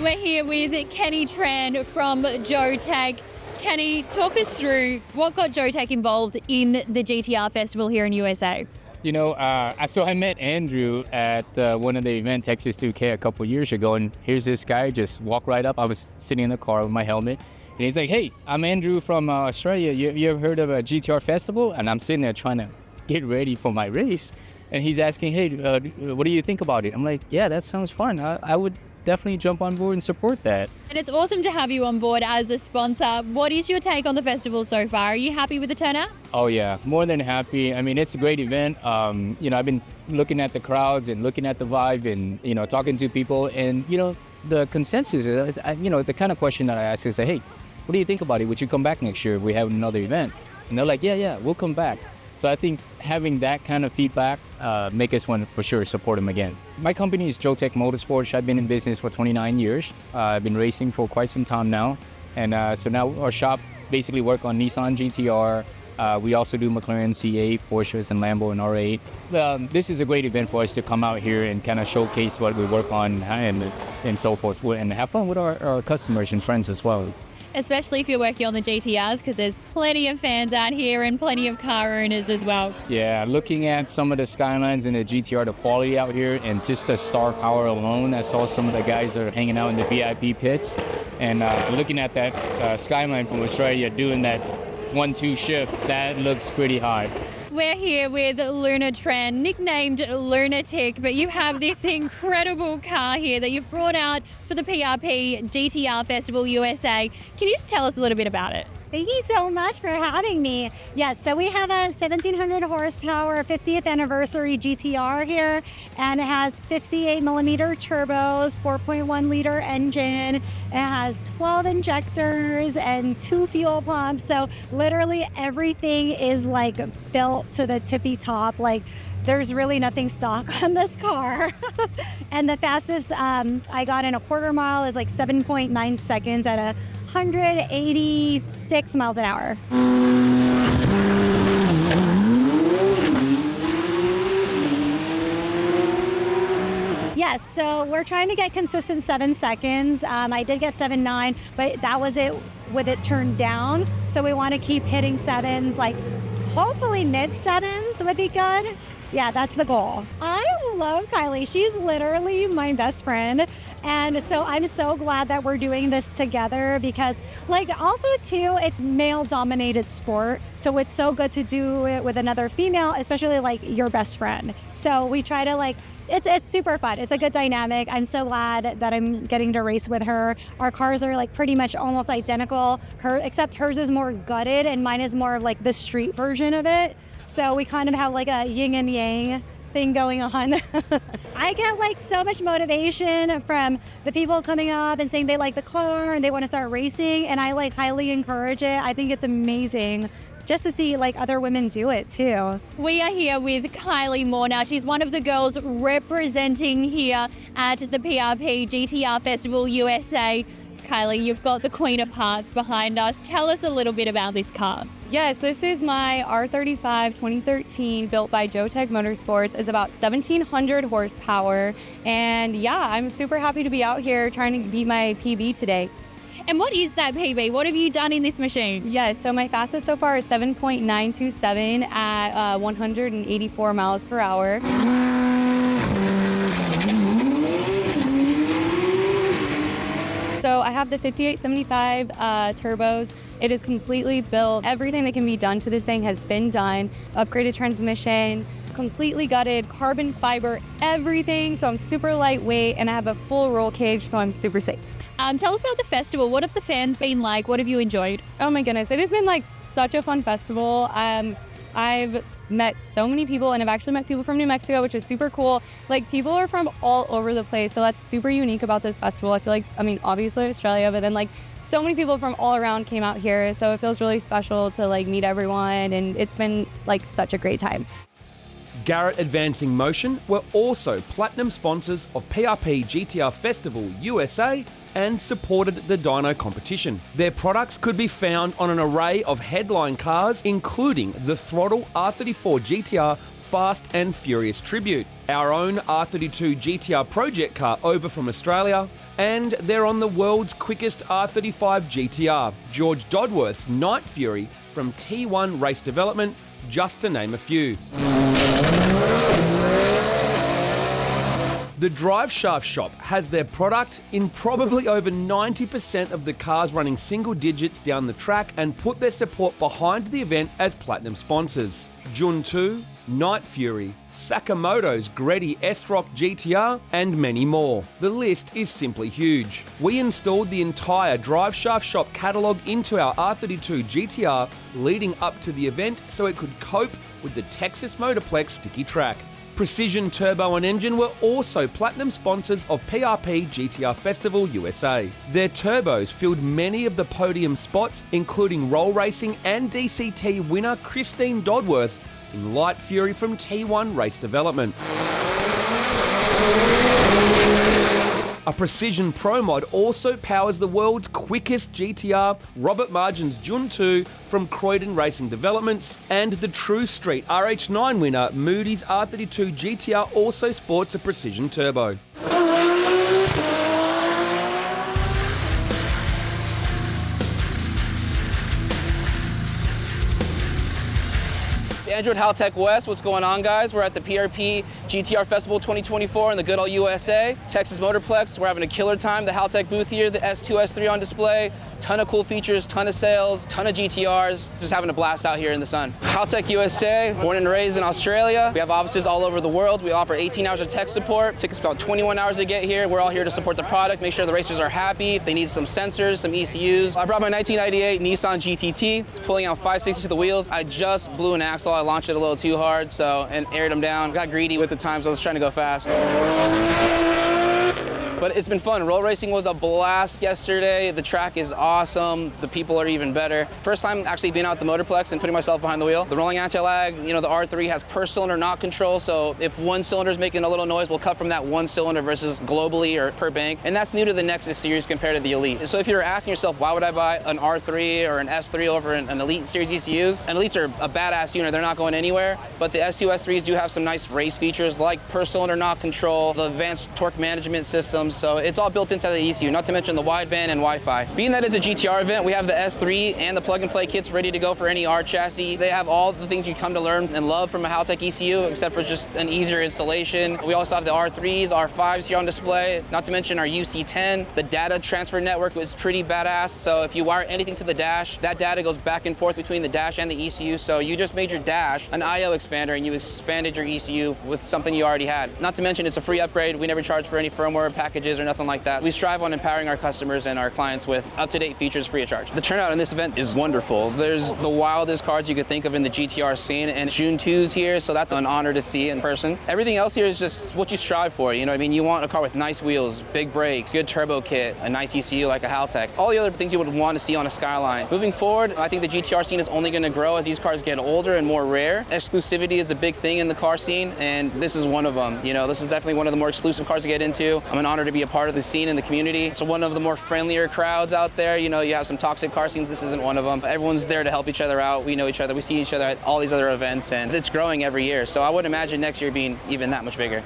We're here with Kenny Tran from Jotag. Kenny, talk us through what got Jotag involved in the GTR Festival here in USA. So I met Andrew at one of the event, Texas 2K, a couple years ago, and here's this guy just walked right up. I was sitting in the car with my helmet, and he's like, "Hey, I'm Andrew from Australia. You ever heard of a GTR Festival?" And I'm sitting there trying to get ready for my race, and he's asking, "Hey, what do you think about it?" I'm like, "Yeah, that sounds fun. I would definitely jump on board and support that." And it's awesome to have you on board as a sponsor. What is your take on the festival so far? Are you happy with the turnout? Oh yeah, more than happy. I mean, it's a great event. I've been looking at the crowds and looking at the vibe and, talking to people, and, the consensus is, the kind of question that I ask is, hey, what do you think about it? Would you come back next year if we have another event? And they're like, yeah, we'll come back. So I think having that kind of feedback make us want to for sure support them again. My company is Jotag Motorsport. I've been in business for 29 years. I've been racing for quite some time now. And so now our shop basically work on Nissan GTR. We also do McLaren C8, Porsches, and Lambo and R8. This is a great event for us to come out here and kind of showcase what we work on and so forth, and have fun with our customers and friends as well. Especially if you're working on the GTRs, because there's plenty of fans out here and plenty of car owners as well. Yeah, looking at some of the Skylines in the GTR, the quality out here, and just the star power alone. I saw some of the guys that are hanging out in the VIP pits, and looking at that Skyline from Australia doing that 1-2 shift, that looks pretty high. We're here with Lunatic, nicknamed Lunatic, but you have this incredible car here that you've brought out for the PRP GTR Festival USA. Can you just tell us a little bit about it? Thank you so much for having me. Yes, so we have a 1700 horsepower 50th anniversary GTR here, and it has 58 millimeter turbos, 4.1 liter engine. It has 12 injectors and 2 fuel pumps. So literally everything is like built to the tippy top. Like, there's really nothing stock on this car. And the fastest I got in a quarter mile is like 7.9 seconds at a 186 miles an hour. Yes, so we're trying to get consistent 7 seconds. I did get 7.9, but that was it with it turned down. So we want to keep hitting sevens, like hopefully mid sevens would be good. Yeah, that's the goal. I love Kylie. She's literally my best friend. And so I'm so glad that we're doing this together because, also too, it's male-dominated sport. So it's so good to do it with another female, especially your best friend. So we try to it's super fun. It's a good dynamic. I'm so glad that I'm getting to race with her. Our cars are pretty much almost identical. Except hers is more gutted and mine is more of the street version of it. So we kind of have a yin and yang thing going on. I get so much motivation from the people coming up and saying they like the car and they want to start racing, and I highly encourage it. I think it's amazing just to see other women do it too. We are here with Kylie Moore now. She's one of the girls representing here at the PRP GTR Festival USA. Kylie, you've got the Queen of Hearts behind us. Tell us a little bit about this car. Yes, this is my R35 2013 built by Jotag Motorsport. It's about 1700 horsepower. And yeah, I'm super happy to be out here trying to beat my PB today. And what is that PB? What have you done in this machine? Yeah, so my fastest so far is 7.927 at 184 miles per hour. So I have the 5875 turbos. It is completely built. Everything that can be done to this thing has been done. Upgraded transmission, completely gutted, carbon fiber, everything. So I'm super lightweight and I have a full roll cage, so I'm super safe. Tell us about the festival. What have the fans been like? What have you enjoyed? Oh my goodness, it has been like such a fun festival. I've met so many people, and I've actually met people from New Mexico, which is super cool. Like, people are from all over the place, so that's super unique about this festival. I feel like, I mean, obviously Australia, but then like so many people from all around came out here, so it feels really special to like meet everyone, and it's been like such a great time. Garrett Advancing Motion were also platinum sponsors of PRP GTR Festival USA and supported the dyno competition. Their products could be found on an array of headline cars, including the Throttle R34 GTR Fast and Furious Tribute, our own R32 GTR project car over from Australia, and they're on the world's quickest R35 GTR, George Dodworth's Night Fury from T1 Race Development, just to name a few. The Drive Shaft shop has their product in probably over 90% of the cars running single digits down the track and put their support behind the event as platinum sponsors. Jun2, Night Fury, Sakamoto's Grady S-Rock GTR, and many more. The list is simply huge. We installed the entire Drive Shaft shop catalogue into our R32 GTR leading up to the event so it could cope with the Texas Motorplex sticky track. Precision Turbo and Engine were also platinum sponsors of PRP GTR Festival USA. Their turbos filled many of the podium spots, including roll racing and DCT winner Christine Dodworth in Light Fury from T1 Race Development. A Precision Pro Mod also powers the world's quickest GTR, Robert Margin's Jun2 from Croydon Racing Developments, and the True Street RH9 winner Moody's R32 GTR also sports a Precision Turbo. Andrew at Haltech West. What's going on, guys? We're at the PRP GTR Festival 2024 in the good old USA. Texas Motorplex. We're having a killer time. The Haltech booth here, the S2, S3 on display. Ton of cool features, ton of sales, ton of GTRs. Just having a blast out here in the sun. Haltech USA, born and raised in Australia. We have offices all over the world. We offer 18 hours of tech support. It took us about 21 hours to get here. We're all here to support the product, make sure the racers are happy. If they need some sensors, some ECUs. I brought my 1998 Nissan GTT. It's pulling out 560 to the wheels. I just blew an axle. I launched it a little too hard, and aired them down. Got greedy with the times. I was trying to go fast. But it's been fun. Roll racing was a blast yesterday. The track is awesome. The people are even better. First time actually being out at the Motorplex and putting myself behind the wheel. The rolling anti-lag, the R3 has per cylinder knock control, so if one cylinder is making a little noise, we'll cut from that one cylinder versus globally or per bank. And that's new to the Nexus series compared to the Elite. So if you're asking yourself, why would I buy an R3 or an S3 over an Elite series ECUs? And Elites are a badass unit. They're not going anywhere. But the S2, S3s do have some nice race features like per cylinder knock control, the advanced torque management systems. So it's all built into the ECU, not to mention the wideband and Wi-Fi. Being that it's a GTR event, we have the S3 and the plug-and-play kits ready to go for any R chassis. They have all the things you come to learn and love from a Haltech ECU, except for just an easier installation. We also have the R3s, R5s here on display, not to mention our UC10. The data transfer network was pretty badass, so if you wire anything to the dash, that data goes back and forth between the dash and the ECU, so you just made your dash an I/O expander and you expanded your ECU with something you already had. Not to mention it's a free upgrade. We never charge for any firmware packages or nothing like that. We strive on empowering our customers and our clients with up-to-date features free of charge. The turnout in this event is wonderful. There's the wildest cars you could think of in the GTR scene, and Jun2's here, so that's an honor to see in person. Everything else here is just what you strive for, you know what I mean? You want a car with nice wheels, big brakes, good turbo kit, a nice ECU like a Haltech, all the other things you would want to see on a Skyline. Moving forward, I think the GTR scene is only going to grow as these cars get older and more rare. Exclusivity is a big thing in the car scene, and this is one of them. This is definitely one of the more exclusive cars to get into. I'm an honor to be a part of the scene in the community. It's one of the more friendlier crowds out there. You have some toxic car scenes. This isn't one of them. Everyone's there to help each other out. We know each other. We see each other at all these other events, and it's growing every year. So I would imagine next year being even that much bigger.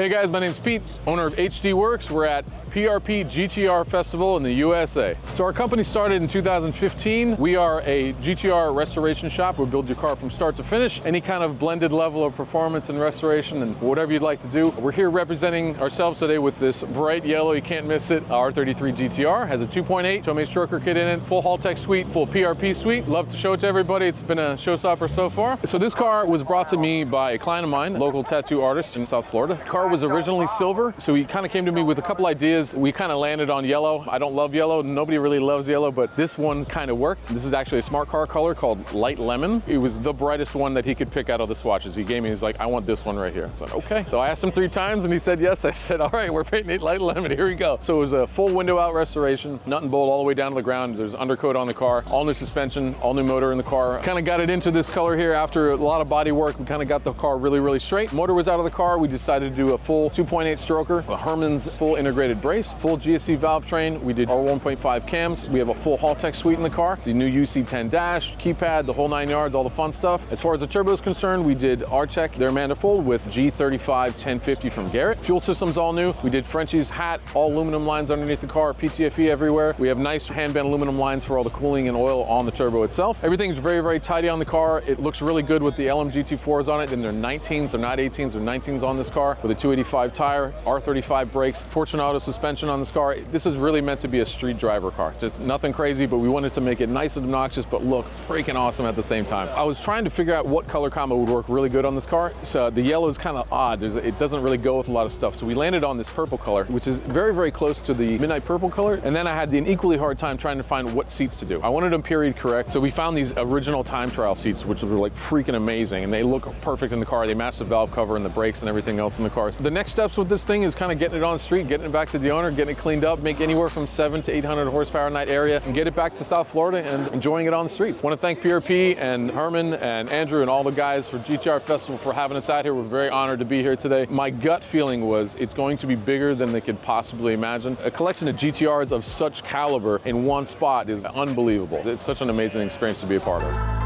Hey guys, my name's Pete, owner of HD Works. We're at PRP GTR Festival in the USA. So our company started in 2015. We are a GTR restoration shop. We build your car from start to finish, any kind of blended level of performance and restoration and whatever you'd like to do. We're here representing ourselves today with this bright yellow, you can't miss it, R33 GTR. Has a 2.8 Tomei stroker kit in it, full Haltech suite, full PRP suite. Love to show it to everybody. It's been a showstopper so far. So this car was brought to me by a client of mine, local tattoo artist in South Florida. The car was originally silver, so he kind of came to me with a couple ideas. We kind of landed on yellow. I don't love yellow. Nobody really loves yellow, but this one kind of worked. This is actually a smart car color called Light Lemon. It was the brightest one that he could pick out of the swatches. He gave me, he's like, I want this one right here. I said, okay. So I asked him 3 times and he said yes. I said, all right, we're painting it Light Lemon. Here we go. So it was a full window out restoration, nut and bolt all the way down to the ground. There's undercoat on the car, all new suspension, all new motor in the car. Kind of got it into this color here after a lot of body work. We kind of got the car really, really straight. Motor was out of the car. We decided to do a full 2.8 stroker, a Herman's full integrated brace, full GSC valve train. We did our 1.5 cams. We have a full Haltech suite in the car, the new UC10 dash, keypad, the whole 9 yards, all the fun stuff. As far as the turbo is concerned, we did Artech, their manifold with G35 1050 from Garrett. Fuel system's all new. We did Frenchie's hat, all aluminum lines underneath the car, PTFE everywhere. We have nice hand bent aluminum lines for all the cooling and oil on the turbo itself. Everything's very, very tidy on the car. It looks really good with the LMGT4s on it, and they're 19s, they're not 18s, they're 19s on this car with a 285 tire, R35 brakes, Fortune Auto suspension on this car. This is really meant to be a street driver car. Just nothing crazy, but we wanted to make it nice and obnoxious, but look freaking awesome at the same time. I was trying to figure out what color combo would work really good on this car. So the yellow is kind of odd. It doesn't really go with a lot of stuff. So we landed on this purple color, which is very, very close to the midnight purple color. And then I had an equally hard time trying to find what seats to do. I wanted them period correct. So we found these original time trial seats, which were like freaking amazing. And they look perfect in the car. They match the valve cover and the brakes and everything else in the car. So the next steps with this thing is kind of getting it on the street, getting it back to the owner, getting it cleaned up, make anywhere from 700 to 800 horsepower in that area, and get it back to South Florida and enjoying it on the streets. I want to thank PRP and Herman and Andrew and all the guys for GTR Festival for having us out here. We're very honored to be here today. My gut feeling was it's going to be bigger than they could possibly imagine. A collection of GTRs of such caliber in one spot is unbelievable. It's such an amazing experience to be a part of.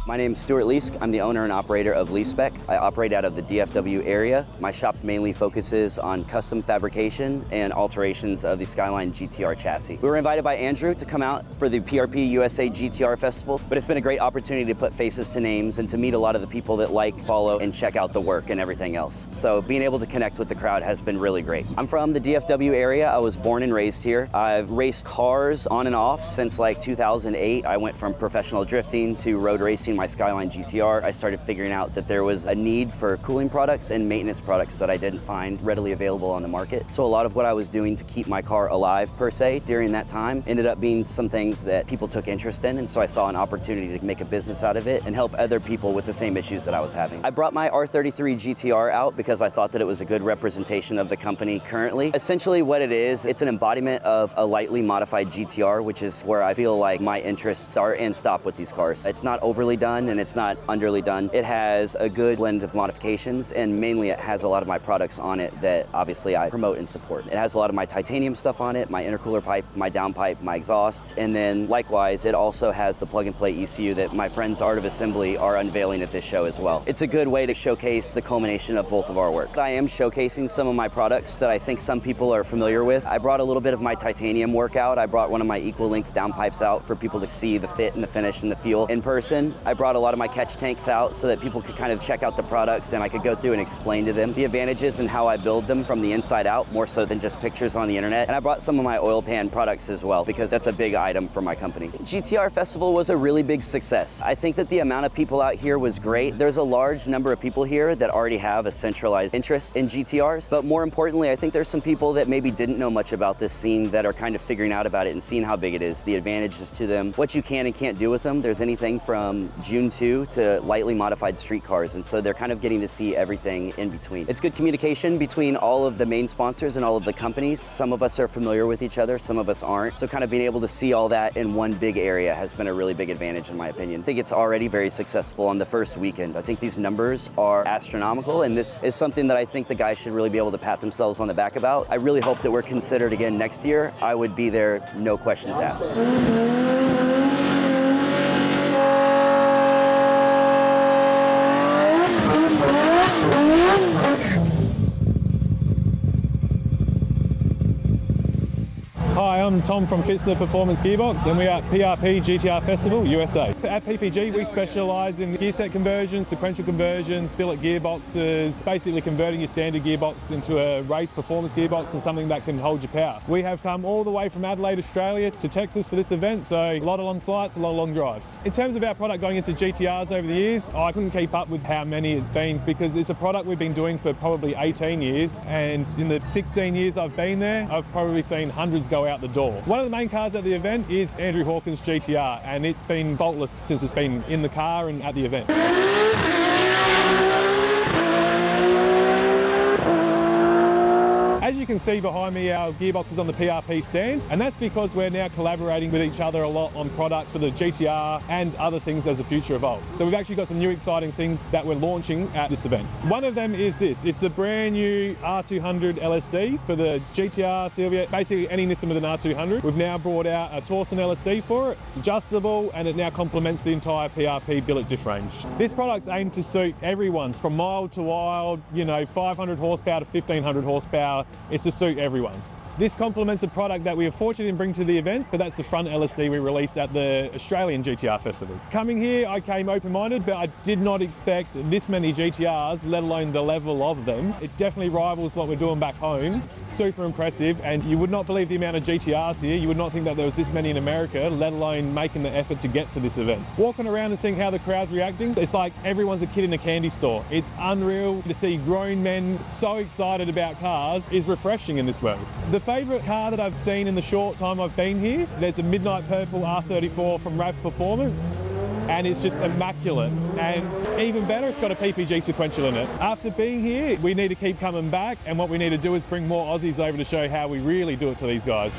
My name is Stuart Leask. I'm the owner and operator of Lepspec. I operate out of the DFW area. My shop mainly focuses on custom fabrication and alterations of the Skyline GTR chassis. We were invited by Andrew to come out for the PRP USA GTR Festival, but it's been a great opportunity to put faces to names and to meet a lot of the people that like, follow, and check out the work and everything else. So being able to connect with the crowd has been really great. I'm from the DFW area. I was born and raised here. I've raced cars on and off since like 2008. I went from professional drifting to road racing my Skyline GTR. I started figuring out that there was a need for cooling products and maintenance products that I didn't find readily available on the market. So a lot of what I was doing to keep my car alive, per se, during that time ended up being some things that people took interest in, and so I saw an opportunity to make a business out of it and help other people with the same issues that I was having. I brought my R33 GTR out because I thought that it was a good representation of the company currently. Essentially what it is, it's an embodiment of a lightly modified GTR, which is where I feel like my interests start and stop with these cars. It's not overly done and it's not underly done. It has a good blend of modifications, and mainly it has a lot of my products on it that obviously I promote and support. It has a lot of my titanium stuff on it, my intercooler pipe, my downpipe, my exhausts, and then likewise it also has the plug and play ECU that my friends Art of Assembly are unveiling at this show as well. It's a good way to showcase the culmination of both of our work. I am showcasing some of my products that I think some people are familiar with. I brought a little bit of my titanium work out. I brought one of my equal length downpipes out for people to see the fit and the finish and the feel in person. I brought a lot of my catch tanks out so that people could kind of check out the products and I could go through and explain to them the advantages and how I build them from the inside out, more so than just pictures on the internet. And I brought some of my oil pan products as well because that's a big item for my company. GTR Festival was a really big success. I think that the amount of people out here was great. There's a large number of people here that already have a centralized interest in GTRs, but more importantly, I think there's some people that maybe didn't know much about this scene that are kind of figuring out about it and seeing how big it is, the advantages to them, what you can and can't do with them. There's anything from June 2 to lightly modified street cars, and so they're kind of getting to see everything in between. It's good communication between all of the main sponsors and all of the companies. Some of us are familiar with each other, some of us aren't. So kind of being able to see all that in one big area has been a really big advantage in my opinion. I think it's already very successful on the first weekend. I think these numbers are astronomical, and this is something that I think the guys should really be able to pat themselves on the back about. I really hope that we're considered again next year. I would be there, no questions asked. Hi, I'm Tom from Fitzler Performance Gearbox, and we're at PRP GTR Festival, USA. At PPG, we specialise in gear set conversions, sequential conversions, billet gearboxes, basically converting your standard gearbox into a race performance gearbox and something that can hold your power. We have come all the way from Adelaide, Australia to Texas for this event, so a lot of long flights, a lot of long drives. In terms of our product going into GTRs over the years, I couldn't keep up with how many it's been because it's a product we've been doing for probably 18 years, and in the 16 years I've been there, I've probably seen hundreds go out the door. One of the main cars at the event is Andrew Hawkins' GTR, and it's been faultless since it's been in the car and at the event. As you can see behind me, our gearbox is on the PRP stand, and that's because we're now collaborating with each other a lot on products for the GTR and other things as the future evolves. So we've actually got some new exciting things that we're launching at this event. One of them is this. It's the brand new R200 LSD for the GTR, Silvia, basically any Nissan with an R200. We've now brought out a Torsen LSD for it. It's adjustable, and it now complements the entire PRP billet diff range. This product's aimed to suit everyone's, from mild to wild, 500 horsepower to 1500 horsepower. It's to suit everyone. This complements a product that we are fortunate in bringing to the event, but that's the front LSD we released at the Australian GTR Festival. Coming here, I came open-minded, but I did not expect this many GTRs, let alone the level of them. It definitely rivals what we're doing back home. Super impressive, and you would not believe the amount of GTRs here. You would not think that there was this many in America, let alone making the effort to get to this event. Walking around and seeing how the crowd's reacting, it's like everyone's a kid in a candy store. It's unreal to see grown men so excited about cars is refreshing in this world. The favourite car that I've seen in the short time I've been here, there's a midnight purple R34 from Rav Performance, and it's just immaculate. And even better, it's got a PPG sequential in it. After being here, we need to keep coming back, and what we need to do is bring more Aussies over to show how we really do it to these guys.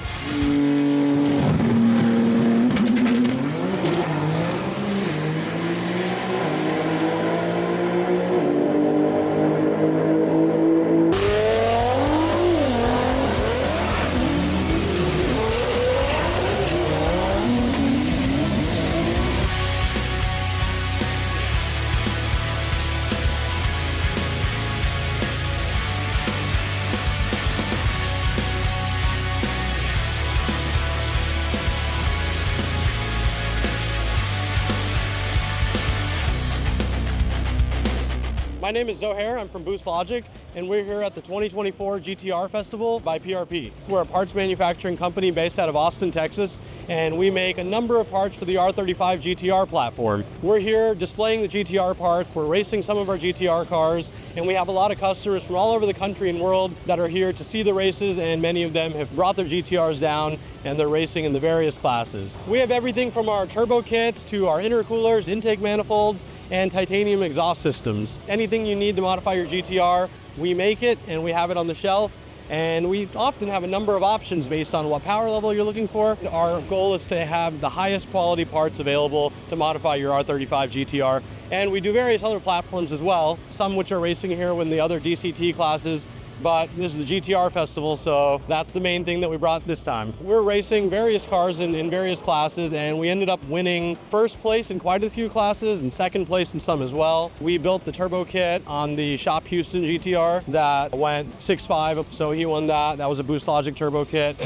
My name is Zohair, I'm from Boost Logic, and we're here at the 2024 GTR Festival by PRP. We're a parts manufacturing company based out of Austin, Texas, and we make a number of parts for the R35 GTR platform. We're here displaying the GTR parts, we're racing some of our GTR cars, and we have a lot of customers from all over the country and world that are here to see the races, and many of them have brought their GTRs down and they're racing in the various classes. We have everything from our turbo kits to our intercoolers, intake manifolds, and titanium exhaust systems. Anything you need to modify your GTR, we make it and we have it on the shelf. And we often have a number of options based on what power level you're looking for. Our goal is to have the highest quality parts available to modify your R35 GTR. And we do various other platforms as well, some which are racing here in the other DCT classes. But this is the GTR Festival, so that's the main thing that we brought this time. We're racing various cars in various classes, and we ended up winning first place in quite a few classes and second place in some as well. We built the turbo kit on the Shop Houston GTR that went 6.5, so he won that. That was a Boost Logic turbo kit.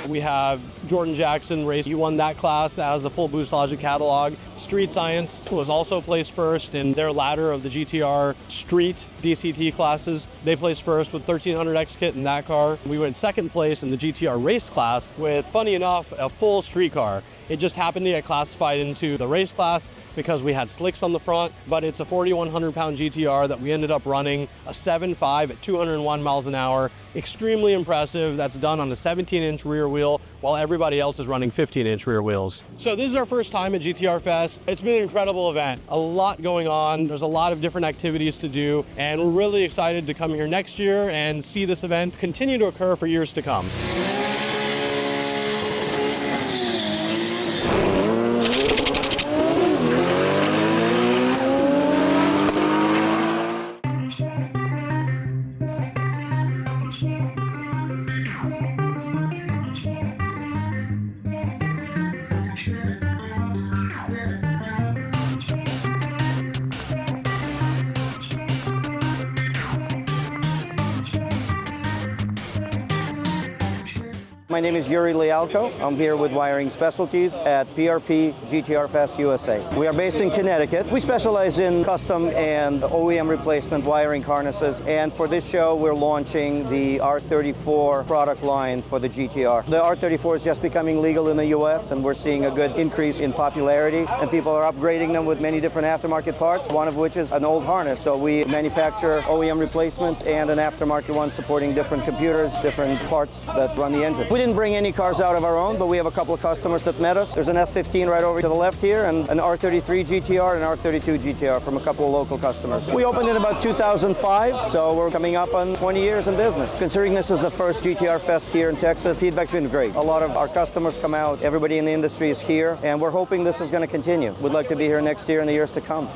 We have Jordan Jackson race. He won that class. That has the full Boost Logic catalog. Street Science was also placed first in their ladder of the GTR Street DCT classes. They placed first with 1300X kit in that car. We went second place in the GTR race class with, funny enough, a full street car. It just happened to get classified into the race class because we had slicks on the front, but it's a 4,100 pound GTR that we ended up running a 7.5 at 201 miles an hour. Extremely impressive. That's done on a 17-inch rear wheel while everybody else is running 15-inch rear wheels. So this is our first time at GTR Fest. It's been an incredible event. A lot going on. There's a lot of different activities to do, and we're really excited to come here next year and see this event continue to occur for years to come. My name is Yuri Lialko. I'm here with Wiring Specialties at PRP GTR Fest USA. We are based in Connecticut. We specialize in custom and OEM replacement wiring harnesses, and for this show we're launching the R34 product line for the GTR. The R34 is just becoming legal in the US, and we're seeing a good increase in popularity, and people are upgrading them with many different aftermarket parts, one of which is an old harness. So we manufacture OEM replacement and an aftermarket one supporting different computers, different parts that run the engine. We didn't bring any cars out of our own, but we have a couple of customers that met us. There's an S15 right over to the left here, and an R33 GTR and R32 GTR from a couple of local customers. We opened in about 2005, so we're coming up on 20 years in business. Considering this is the first GTR Fest here in Texas, feedback's been great. A lot of our customers come out, everybody in the industry is here, and we're hoping this is going to continue. We'd like to be here next year and the years to come.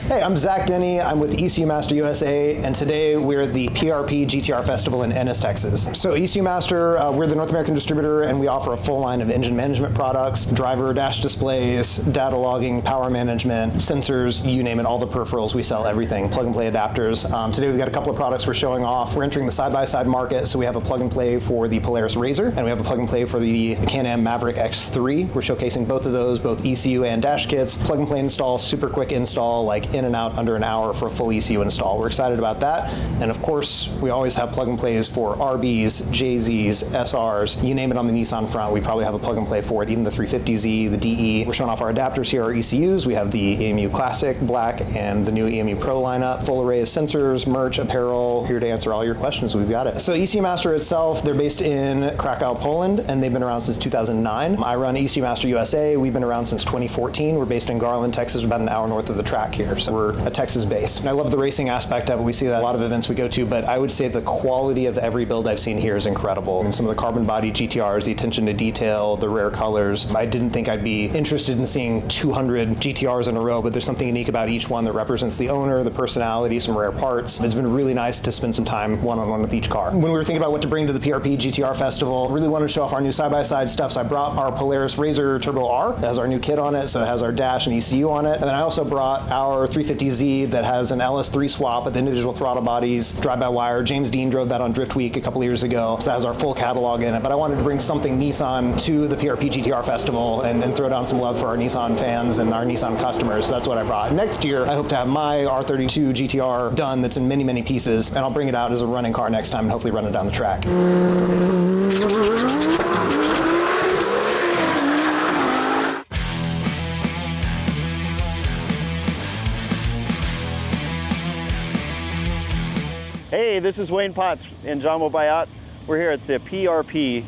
Hey, I'm Zach Denny. I'm with ECU Master USA, and today we're at the PRP GTR Festival in Ennis, Texas. So ECU Master, we're the North American distributor, and we offer a full line of engine management products, driver dash displays, data logging, power management, sensors, you name it, all the peripherals. We sell everything, plug-and-play adapters. Today we've got a couple of products we're showing off. We're entering the side-by-side market, so we have a plug-and-play for the Polaris RZR, and we have a plug-and-play for the Can-Am Maverick X3. We're showcasing both of those, both ECU and dash kits. Plug-and-play install, super quick install, like in and out under an hour for a full ECU install. We're excited about that. And of course, we always have plug and plays for RBs, JZs, SRs, you name it on the Nissan front, we probably have a plug and play for it, even the 350Z, the DE. We're showing off our adapters here, our ECUs. We have the EMU Classic, Black, and the new EMU Pro lineup. Full array of sensors, merch, apparel, here to answer all your questions. We've got it. So ECU Master itself, they're based in Krakow, Poland, and they've been around since 2009. I run ECU Master USA. We've been around since 2014. We're based in Garland, Texas, about an hour north of the track here. So we're a Texas base. I love the racing aspect of it. We see that at a lot of events we go to, but I would say the quality of every build I've seen here is incredible. And some of the carbon body GTRs, the attention to detail, the rare colors. I didn't think I'd be interested in seeing 200 GTRs in a row, but there's something unique about each one that represents the owner, the personality, some rare parts. It's been really nice to spend some time one-on-one with each car. When we were thinking about what to bring to the PRP GTR Festival, really wanted to show off our new side-by-side stuff, so I brought our Polaris RZR Turbo R. It has our new kit on it, so it has our dash and ECU on it. And then I also brought our 350Z that has an LS3 swap with individual throttle bodies, drive-by-wire. James Dean drove that on Drift Week a couple years ago, so that has our full catalog in it. But I wanted to bring something Nissan to the PRP GTR Festival and throw down some love for our Nissan fans and our Nissan customers, so that's what I brought. Next year, I hope to have my R32 GTR done that's in many, many pieces, and I'll bring it out as a running car next time and hopefully run it down the track. Hey, this is Wayne Potts and John Mobayat. We're here at the PRP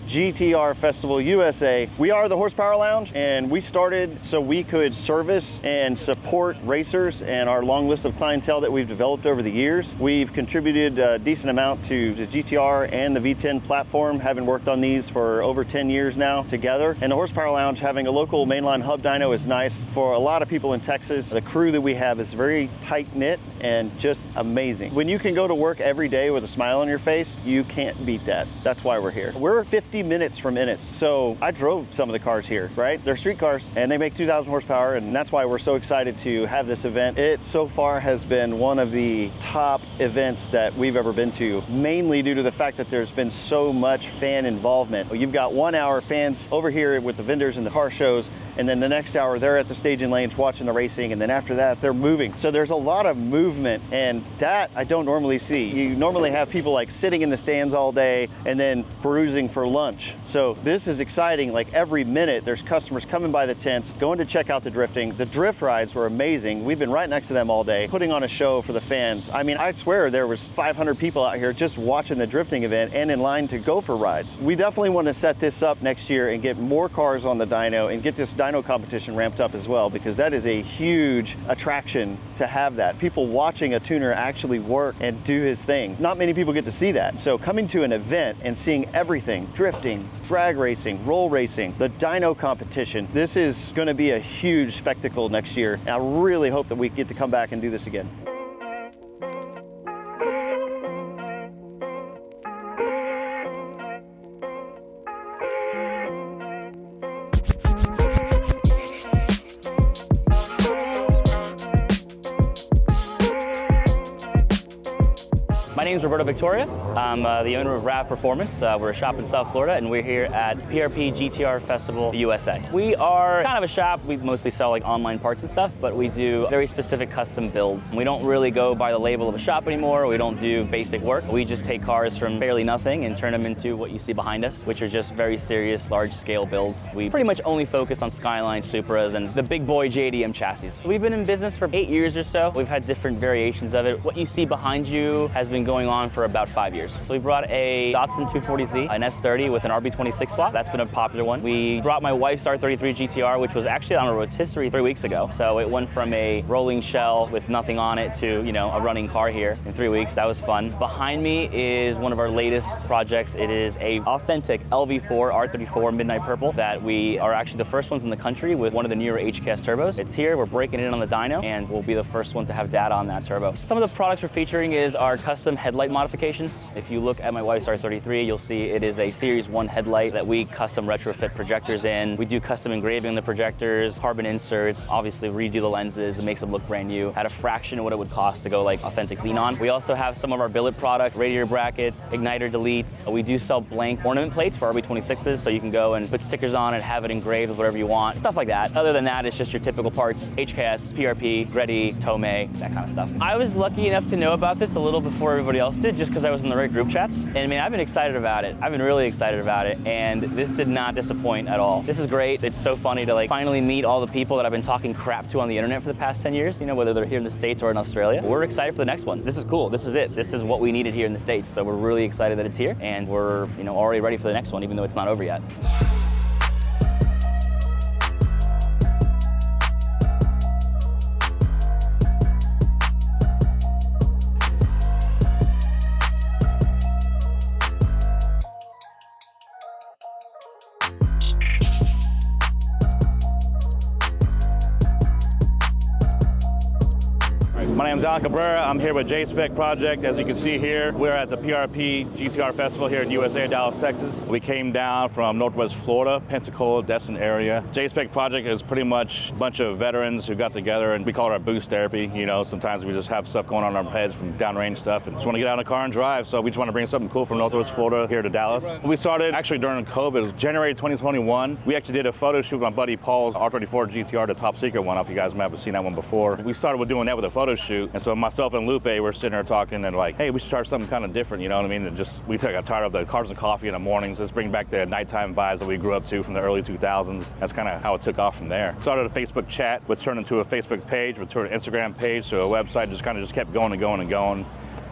GTR Festival USA. We are the Horsepower Lounge, and we started so we could service and support racers and our long list of clientele that we've developed over the years. We've contributed a decent amount to the GTR and the V10 platform, having worked on these for over 10 years now together. And the Horsepower Lounge, having a local mainline hub dyno is nice for a lot of people in Texas. The crew that we have is very tight-knit and just amazing. When you can go to work every day with a smile on your face, you can't beat that. That's why we're here. We're 50 minutes from Ennis. So I drove some of the cars here, right? They're street cars and they make 2,000 horsepower, and that's why we're so excited to have this event. It so far has been one of the top events that we've ever been to, mainly due to the fact that there's been so much fan involvement. You've got 1 hour fans over here with the vendors and the car shows, and then the next hour they're at the staging lanes watching the racing, and then after that they're moving. So there's a lot of movement, and that I don't normally see. You normally have people like sitting in the stands all day and then perusing for lunch bunch. So this is exciting. Like every minute there's customers coming by the tents, going to check out the drifting. The drift rides were amazing. We've been right next to them all day, putting on a show for the fans. I mean, I swear there was 500 people out here just watching the drifting event and in line to go for rides. We definitely want to set this up next year and get more cars on the dyno and get this dyno competition ramped up as well, because that is a huge attraction to have that. People watching a tuner actually work and do his thing. Not many people get to see that. So coming to an event and seeing everything, drifting, drag racing, roll racing, the dyno competition, this is going to be a huge spectacle next year. And I really hope that we get to come back and do this again. My name is Roberto Victoria. I'm the owner of Rav Performance. We're a shop in South Florida, and we're here at PRP GTR Festival USA. We are kind of a shop. We mostly sell like online parts and stuff, but we do very specific custom builds. We don't really go by the label of a shop anymore. We don't do basic work. We just take cars from barely nothing and turn them into what you see behind us, which are just very serious, large-scale builds. We pretty much only focus on Skyline, Supras, and the big boy JDM chassis. We've been in business for 8 years or so. We've had different variations of it. What you see behind you has been going on for about 5 years. So we brought a Datsun 240Z, an S30 with an RB26 swap. That's been a popular one. We brought my wife's R33 GTR, which was actually on a rotisserie 3 weeks ago. So it went from a rolling shell with nothing on it to, you know, a running car here in 3 weeks. That was fun. Behind me is one of our latest projects. It is a authentic LV4 R34 Midnight Purple that we are actually the first ones in the country with one of the newer HKS turbos. It's here, we're breaking it in on the dyno, and we'll be the first one to have data on that turbo. Some of the products we're featuring is our custom headlight modifications. If you look at my wife's R33, you'll see it is a Series 1 headlight that we custom retrofit projectors in. We do custom engraving on the projectors, carbon inserts, obviously redo the lenses, it makes them look brand new at a fraction of what it would cost to go like authentic xenon. We also have some of our billet products, radiator brackets, igniter deletes. We do sell blank ornament plates for RB26s, so you can go and put stickers on it, have it engraved with whatever you want, stuff like that. Other than that, it's just your typical parts, HKS, PRP, Grady, Tomei, that kind of stuff. I was lucky enough to know about this a little before everybody else did, just because I was in the right group chats. And I mean, I've been excited about it. I've been really excited about it, and this did not disappoint at all. This is great. It's so funny to like finally meet all the people that I've been talking crap to on the internet for the past 10 years, you know, whether they're here in the States or in Australia. We're excited for the next one. This is cool. This is it. This is what we needed here in the States. So we're really excited that it's here, and we're, you know, already ready for the next one, even though it's not over yet. My name is Alan Cabrera. I'm here with JSpec Project. As you can see here, we're at the PRP GTR Festival here in USA, Dallas, Texas. We came down from Northwest Florida, Pensacola, Destin area. JSpec Project is pretty much a bunch of veterans who got together, and we call it our boost therapy. You know, sometimes we just have stuff going on in our heads from downrange stuff and just want to get out in a car and drive. So we just want to bring something cool from Northwest Florida here to Dallas. We started actually during COVID, January 2021. We actually did a photo shoot with my buddy Paul's R34 GTR, the top secret one. I don't know if you guys might have seen that one before. We started with doing that with a photo shoot. And so myself and Lupe were sitting there talking and like, hey, we should try something kind of different, you know what I mean? And just, we got tired of the cars and coffee in the mornings. Let's bring back the nighttime vibes that we grew up to from the early 2000s. That's kind of how it took off from there. Started a Facebook chat, which turned into a Facebook page, which turned an Instagram page, to a website, just kind of just kept going and going and going.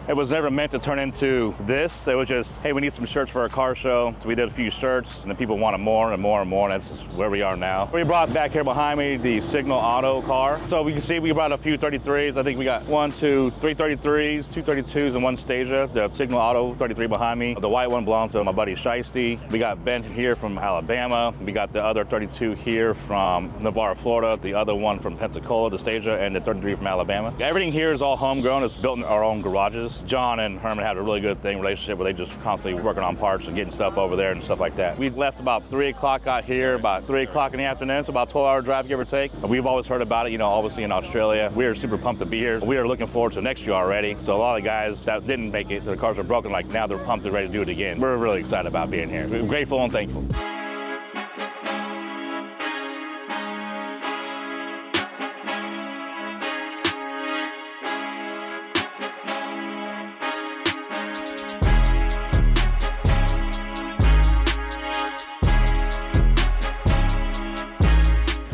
It was never meant to turn into this. It was just, hey, we need some shirts for our car show. So we did a few shirts, and then people wanted more and more and more, and that's where we are now. We brought back here behind me the Signal Auto car. So we can see we brought a few 33s. I think we got 1, 2, 3 33s, 2 32s, and 1 Stasia. The Signal Auto 33 behind me. The white one belongs to my buddy Shiesty. We got Ben here from Alabama. We got the other 32 here from Navarre, Florida. The other one from Pensacola, the Stasia, and the 33 from Alabama. Everything here is all homegrown. It's built in our own garages. John and Herman had a really good relationship where they just constantly working on parts and getting stuff over there and stuff like that. We left about 3 o'clock, got here about 3 o'clock in the afternoon, so about a 12-hour drive, give or take. We've always heard about it, you know, obviously in Australia. We are super pumped to be here. We are looking forward to next year already. So a lot of guys that didn't make it, their cars are broken, like now they're pumped and ready to do it again. We're really excited about being here. We're grateful and thankful.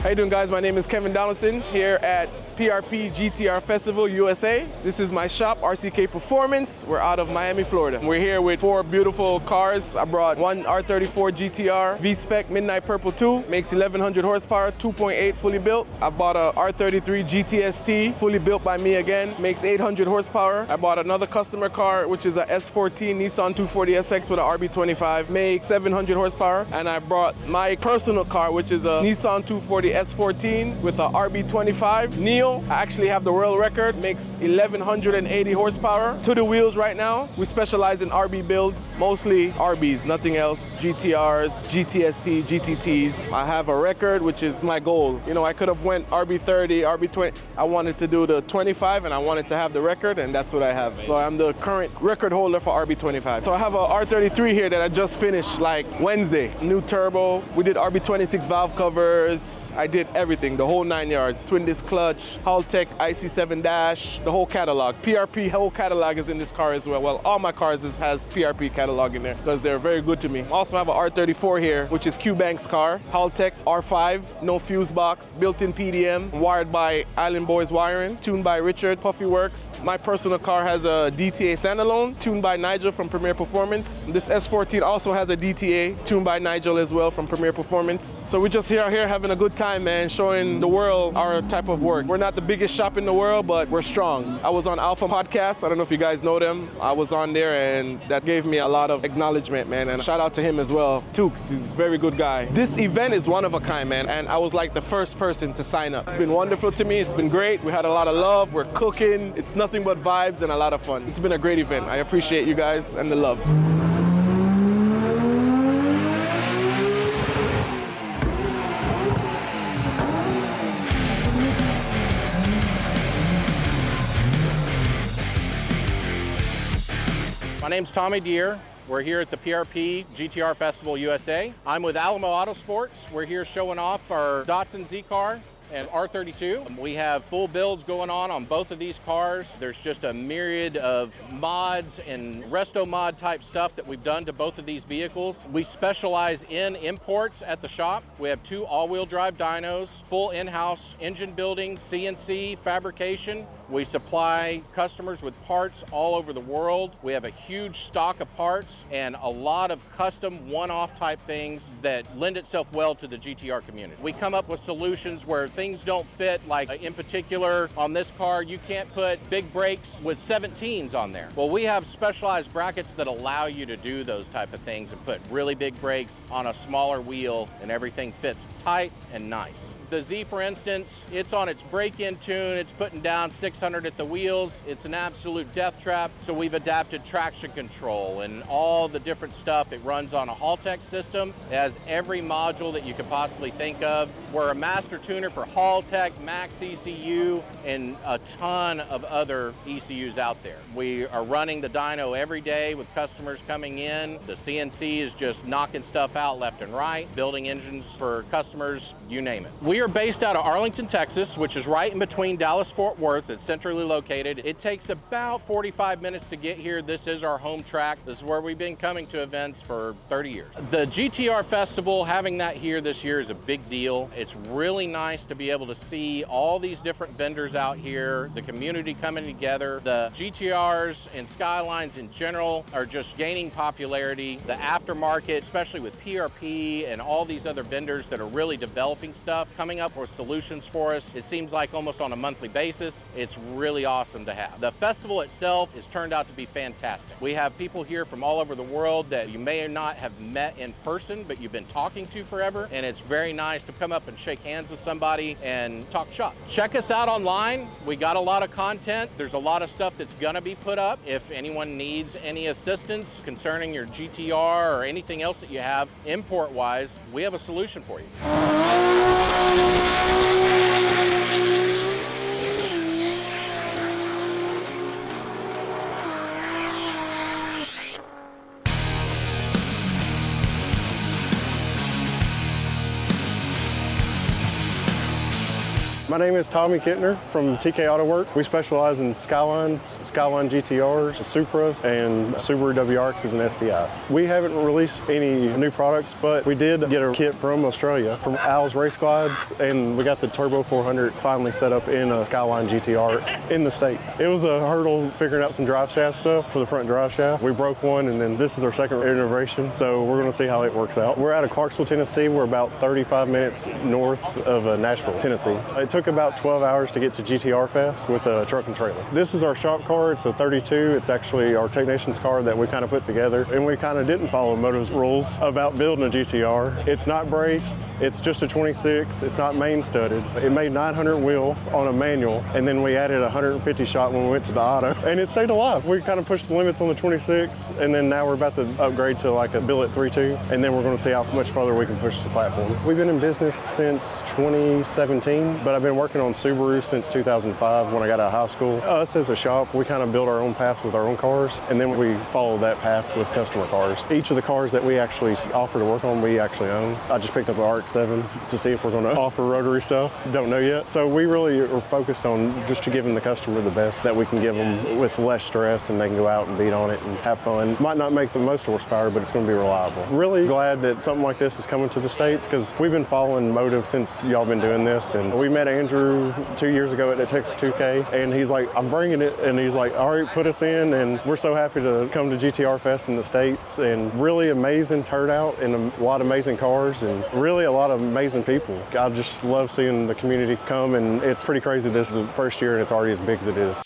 How you doing, guys? My name is Kevin Donaldson here at PRP GTR Festival USA. This is my shop, RCK Performance. We're out of Miami, Florida. We're here with 4 beautiful cars. I brought one R34 GTR V-Spec Midnight Purple 2, makes 1100 horsepower, 2.8 fully built. I bought a R33 GTST, fully built by me again, makes 800 horsepower. I bought another customer car, which is a S14 Nissan 240SX with a RB25, makes 700 horsepower. And I brought my personal car, which is a Nissan 240 S14 with a RB25 Neo. I actually have the world record, makes 1180 horsepower. To the wheels right now. We specialize in RB builds, mostly RBs, nothing else. GTRs, GTST, GTTs. I have a record, which is my goal. You know, I could have went RB30, RB20. I wanted to do the 25 and I wanted to have the record, and that's what I have. So I'm the current record holder for RB25. So I have a R33 here that I just finished like Wednesday. New turbo. We did RB26 valve covers. I did everything, the whole 9 yards. Twin disc clutch, Haltech IC7 dash, the whole catalog. PRP whole catalog is in this car as well. Well, all my cars has PRP catalog in there because they're very good to me. I also have a R34 here, which is Q-Bank's car. Haltech R5, no fuse box, built-in PDM, wired by Island Boys Wiring, tuned by Richard, Puffy Works. My personal car has a DTA standalone, tuned by Nigel from Premier Performance. This S14 also has a DTA, tuned by Nigel as well from Premier Performance. So we just here having a good time, man, showing the world our type of work. We're not the biggest shop in the world, but we're strong. I was on Alpha Podcast. I don't know if you guys know them. I was on there and that gave me a lot of acknowledgement, man. And shout out to him as well. Tukes, he's a very good guy. This event is one of a kind, man. And I was like the first person to sign up. It's been wonderful to me. It's been great. We had a lot of love. We're cooking. It's nothing but vibes and a lot of fun. It's been a great event. I appreciate you guys and the love. My name's Tommy Deere. We're here at the PRP GTR Festival USA. I'm with Alamo Autosports. We're here showing off our Datsun Z-Car and R32. We have full builds going on both of these cars. There's just a myriad of mods and resto mod type stuff that we've done to both of these vehicles. We specialize in imports at the shop. We have 2 all-wheel drive dynos, full in-house engine building, CNC, fabrication. We supply customers with parts all over the world. We have a huge stock of parts and a lot of custom one-off type things that lend itself well to the GTR community. We come up with solutions where things don't fit, like in particular on this car, you can't put big brakes with 17s on there. Well, we have specialized brackets that allow you to do those type of things and put really big brakes on a smaller wheel and everything fits tight and nice. The Z, for instance, it's on its break-in tune. It's putting down 600 at the wheels. It's an absolute death trap. So we've adapted traction control and all the different stuff. It runs on a Haltech system. It has every module that you could possibly think of. We're a master tuner for Haltech, Max ECU, and a ton of other ECUs out there. We are running the dyno every day with customers coming in. The CNC is just knocking stuff out left and right, building engines for customers, you name it. We are based out of Arlington, Texas, which is right in between Dallas-Fort Worth. It's centrally located. It takes about 45 minutes to get here. This is our home track. This is where we've been coming to events for 30 years. The GTR Festival, having that here this year is a big deal. It's really nice to be able to see all these different vendors out here, the community coming together. The GTRs and Skylines in general are just gaining popularity. The aftermarket, especially with PRP and all these other vendors that are really developing stuff, coming up with solutions for us. It seems like almost on a monthly basis. It's really awesome to have. The festival itself has turned out to be fantastic. We have people here from all over the world that you may or not have met in person, but you've been talking to forever, and it's very nice to come up and shake hands with somebody and talk shop. Check us out online. We got a lot of content. There's a lot of stuff that's gonna be put up. If anyone needs any assistance concerning your GTR or anything else that you have import-wise, we have a solution for you. My name is Tommy Kittner from TK Auto Work. We specialize in Skylines, Skyline GTRs, Supras, and Subaru WRXs and STIs. We haven't released any new products, but we did get a kit from Australia, from Al's Race Glides, and we got the Turbo 400 finally set up in a Skyline GTR in the States. It was a hurdle figuring out some drive shaft stuff for the front drive shaft. We broke one, and then this is our second iteration, so we're going to see how it works out. We're out of Clarksville, Tennessee. We're about 35 minutes north of Nashville, Tennessee. It took about 12 hours to get to GTR Fest with a truck and trailer. This is our shop car. It's a 32. It's actually our technician's car that we kind of put together, and we kind of didn't follow Moto's rules about building a GTR. It's not braced. It's just a 26. It's not main studded. It made 900 wheel on a manual, and then we added 150 shot when we went to the auto, and it stayed alive. We kind of pushed the limits on the 26, and then now we're about to upgrade to like a billet 3.2, and then we're going to see how much further we can push the platform. We've been in business since 2017, but I've been working on Subaru since 2005 when I got out of high school. Us as a shop, we kind of build our own path with our own cars, and then we follow that path with customer cars. Each of the cars that we actually offer to work on, we actually own. I just picked up an RX-7 to see if we're going to offer rotary stuff. Don't know yet. So we really are focused on just to giving the customer the best that we can give them with less stress, and they can go out and beat on it and have fun. Might not make the most horsepower, but it's going to be reliable. Really glad that something like this is coming to the States, because we've been following Motive since y'all been doing this, and we met Andrew 2 years ago at the Texas 2K, and he's like, I'm bringing it, and he's like, all right, put us in, and we're so happy to come to GTR Fest in the States, and really amazing turnout and a lot of amazing cars, and really a lot of amazing people. I just love seeing the community come, and it's pretty crazy. This is the first year, and it's already as big as it is.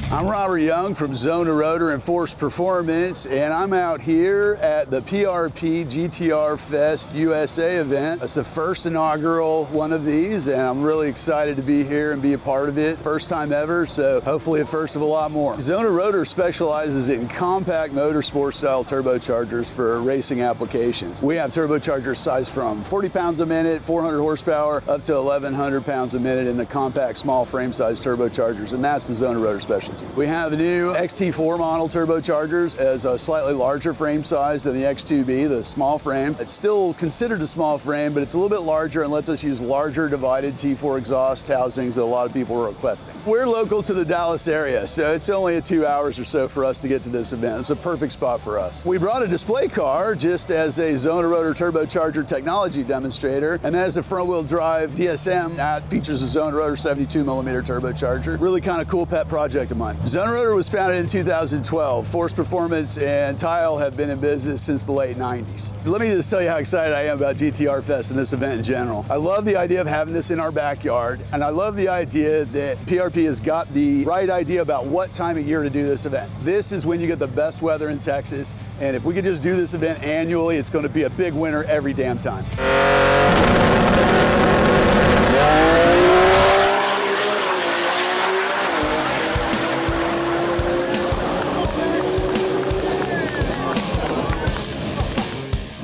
I'm Robert Young from Zona Rotor and Force Performance, and I'm out here at the PRP GTR Fest USA event. It's the first inaugural one of these, and I'm really excited to be here and be a part of it. First time ever, so hopefully a first of a lot more. Zona Rotor specializes in compact motorsport style turbochargers for racing applications. We have turbochargers sized from 40 pounds a minute, 400 horsepower, up to 1,100 pounds a minute in the compact small frame size turbochargers, and that's the Zona Rotor specialty. We have the new XT4 model turbochargers as a slightly larger frame size than the X2B, the small frame. It's still considered a small frame, but it's a little bit larger and lets us use larger divided T4 exhaust housings that a lot of people are requesting. We're local to the Dallas area, so it's only 2 hours or so for us to get to this event. It's a perfect spot for us. We brought a display car just as a Zona Rotor turbocharger technology demonstrator, and that is a front-wheel drive DSM that features a Zona Rotor 72mm turbocharger. Really kind of cool pet project of mine. Zona Rotor was founded in 2012. Force Performance and Tile have been in business since the late 90s. Let me just tell you how excited I am about GTR Fest and this event in general. I love the idea of having this in our backyard, and I love the idea that PRP has got the right idea about what time of year to do this event. This is when you get the best weather in Texas, and if we could just do this event annually, it's going to be a big winner every damn time.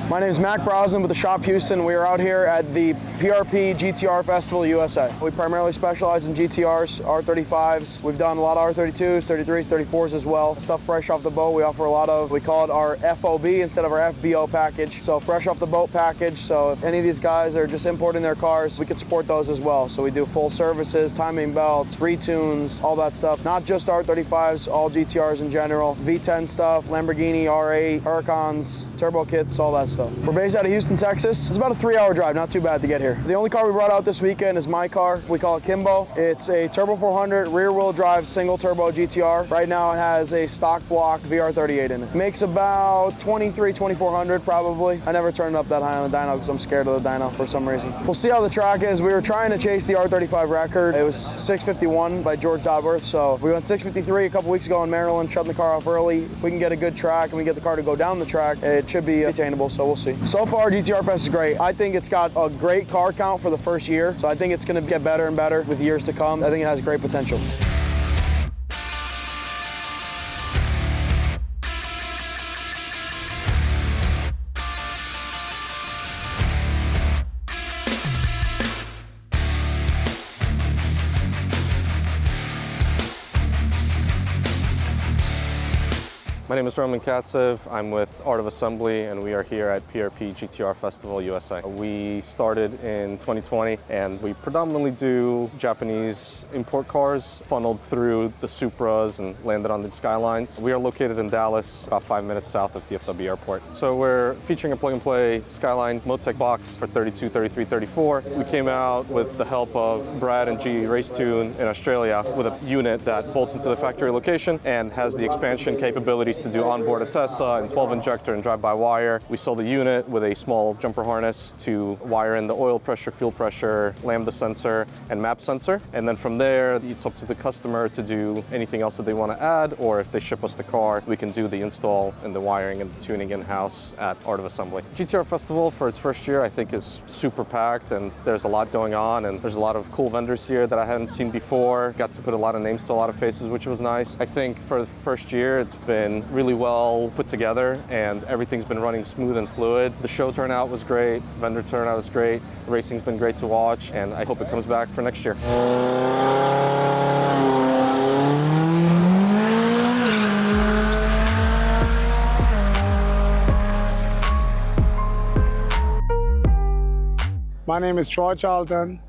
My name is Mac Brosnan with the Shop Houston. We are out here at the PRP GTR Festival USA. We primarily specialize in GTRs, R35s. We've done a lot of R32s, 33s, 34s as well. Stuff fresh off the boat. We offer a lot of, we call it our FOB instead of our FBO package. So fresh off the boat package. So if any of these guys are just importing their cars, we can support those as well. So we do full services, timing belts, retunes, all that stuff. Not just R35s, all GTRs in general. V10 stuff, Lamborghini, R8, Huracans, turbo kits, all that stuff. We're based out of Houston, Texas. It's about a 3-hour drive, not too bad to get here. The only car we brought out this weekend is my car. We call it Kimbo. It's a Turbo 400 rear-wheel drive single turbo GTR. Right now it has a stock block VR38 in it. Makes about 2,400 probably. I never turned it up that high on the dyno because I'm scared of the dyno for some reason. We'll see how the track is. We were trying to chase the R35 record. It was 651 by George Dodworth, so we went 653 a couple weeks ago in Maryland, shutting the car off early. If we can get a good track and we get the car to go down the track, it should be attainable, so we'll see. So far, GTR Fest is great. I think it's got a great car count for the first year, so I think it's going to get better and better with years to come. I think it has great potential. My name is Roman Katsev. I'm with Art of Assembly, and we are here at PRP GTR Festival USA. We started in 2020, and we predominantly do Japanese import cars funneled through the Supras and landed on the Skylines. We are located in Dallas, about 5 minutes south of DFW Airport. So we're featuring a plug-and-play Skyline Motec box for 32, 33, 34. We came out with the help of Brad and G Racetune in Australia with a unit that bolts into the factory location and has the expansion capabilities to do onboard Atessa and 12 injector and drive-by-wire. We sold the unit with a small jumper harness to wire in the oil pressure, fuel pressure, lambda sensor, and map sensor. And then from there, it's up to the customer to do anything else that they want to add, or if they ship us the car, we can do the install and the wiring and the tuning in-house at Art of Assembly. GTR Festival for its first year, I think, is super packed, and there's a lot going on, and there's a lot of cool vendors here that I hadn't seen before. Got to put a lot of names to a lot of faces, which was nice. I think for the first year, it's been really well put together, and everything's been running smooth and fluid. The show turnout was great, vendor turnout was great, the racing's been great to watch, and I hope it comes back for next year. My name is Troy Charlton.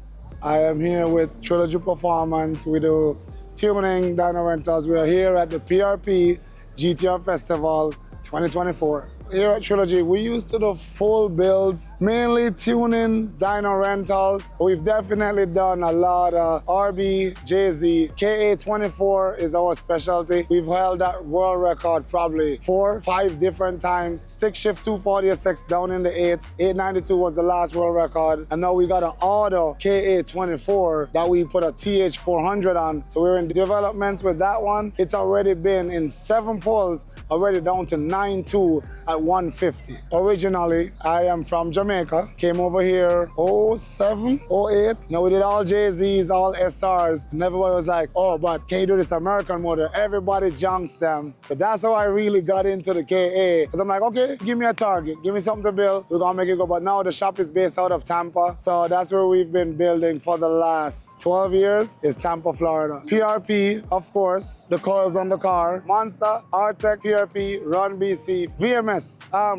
I am here with Trilogy Performance. We do tuning, dyno rentals. We are here at the PRP GTR Festival 2024. Here at Trilogy, we used to do full builds, mainly tuning, dyno rentals. We've definitely done a lot of RB, JZ. KA24 is our specialty. We've held that world record probably 4, 5 different times. Stick shift 240SX down in the 8s. 892 was the last world record. And now we got an auto KA24 that we put a TH400 on. So we're in developments with that one. It's already been in 7 pulls, already down to 9.2 at 150. Originally, I am from Jamaica. Came over here 07, 08. Now we did all JZs, all SRs. And everybody was like, oh, but can you do this American motor? Everybody junks them. So that's how I really got into the KA. Because I'm like, okay, give me a target. Give me something to build. We're gonna make it go. But now the shop is based out of Tampa. So that's where we've been building for the last 12 years, is Tampa, Florida. PRP, of course, the coils on the car. Monster, Artech, PRP, Run BC, VMS,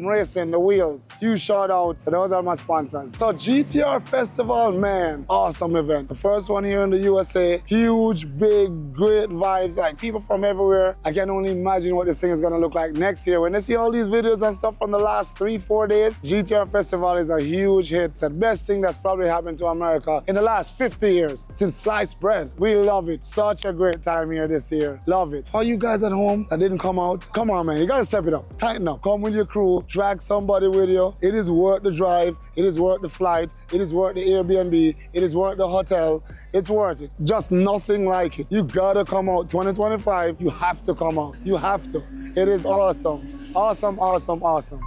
Racing, the wheels. Huge shout out. So those are my sponsors. So GTR Festival, man, awesome event. The first one here in the USA. Huge, big, great vibes. Like people from everywhere. I can only imagine what this thing is gonna look like next year. When they see all these videos and stuff from the last 3-4 days, GTR Festival is a huge hit. It's the best thing that's probably happened to America in the last 50 years since sliced bread. We love it. Such a great time here this year. Love it. For you guys at home that didn't come out, come on, man. You gotta step it up. Tighten up. Come with your crew, drag somebody with you. It is worth the drive, it is worth the flight, it is worth the Airbnb, it is worth the hotel. It's worth it. Just nothing like it. You gotta come out. 2025, you have to come out. You have to. It is awesome. Awesome, awesome, awesome.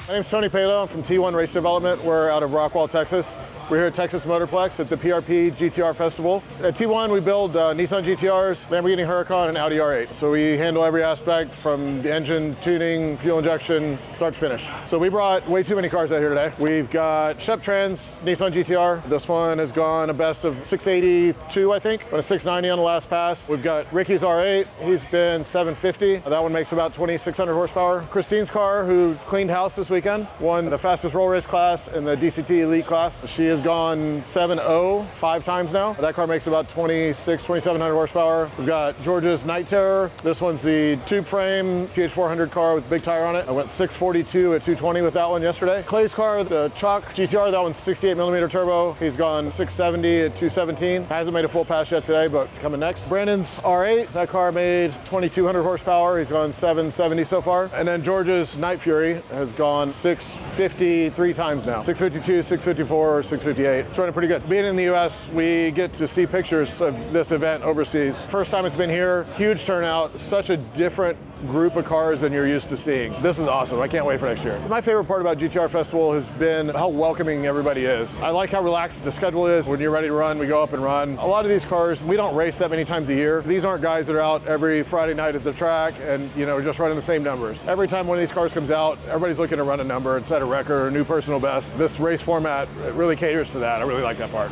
My name's Tony Palo. I'm from T1 Race Development. We're out of Rockwall, Texas. We're here at Texas Motorplex at the PRP GTR Festival. At T1, we build Nissan GTRs, Lamborghini Huracan, and Audi R8. So we handle every aspect from the engine, tuning, fuel injection, start to finish. So we brought way too many cars out here today. We've got Shep Trans Nissan GTR. This one has gone a best of 682, I think, but a 690 on the last pass. We've got Ricky's R8. He's been 750. That one makes about 2,600 horsepower. Christine's car, who cleaned house this weekend, won the fastest roll race class in the DCT Elite class. She has gone 7.0 5 times now. That car makes about 2,700 horsepower. We've got George's Night Terror. This one's the tube frame TH400 car with big tire on it. I went 642 at 220 with that one yesterday. Clay's car, the Chalk GTR, that one's 68mm turbo. He's gone 670 at 217. Hasn't made a full pass yet today, but it's coming next. Brandon's R8, that car made 2,200 horsepower. He's gone 770 so far. And then George's Night Fury has gone 650 3 times now. 652, 654, 658. It's running pretty good. Being in the US, we get to see pictures of this event overseas. First time it's been here, huge turnout, such a different group of cars than you're used to seeing. This is awesome. I can't wait for next year. My favorite part about GTR Festival has been how welcoming everybody is. I like how relaxed the schedule is. When you're ready to run, we go up and run. A lot of these cars, we don't race that many times a year. These aren't guys that are out every Friday night at the track and just running the same numbers. Every time one of these cars comes out, everybody's looking to run a number and set a record or a new personal best. This race format really caters to that. I really like that part.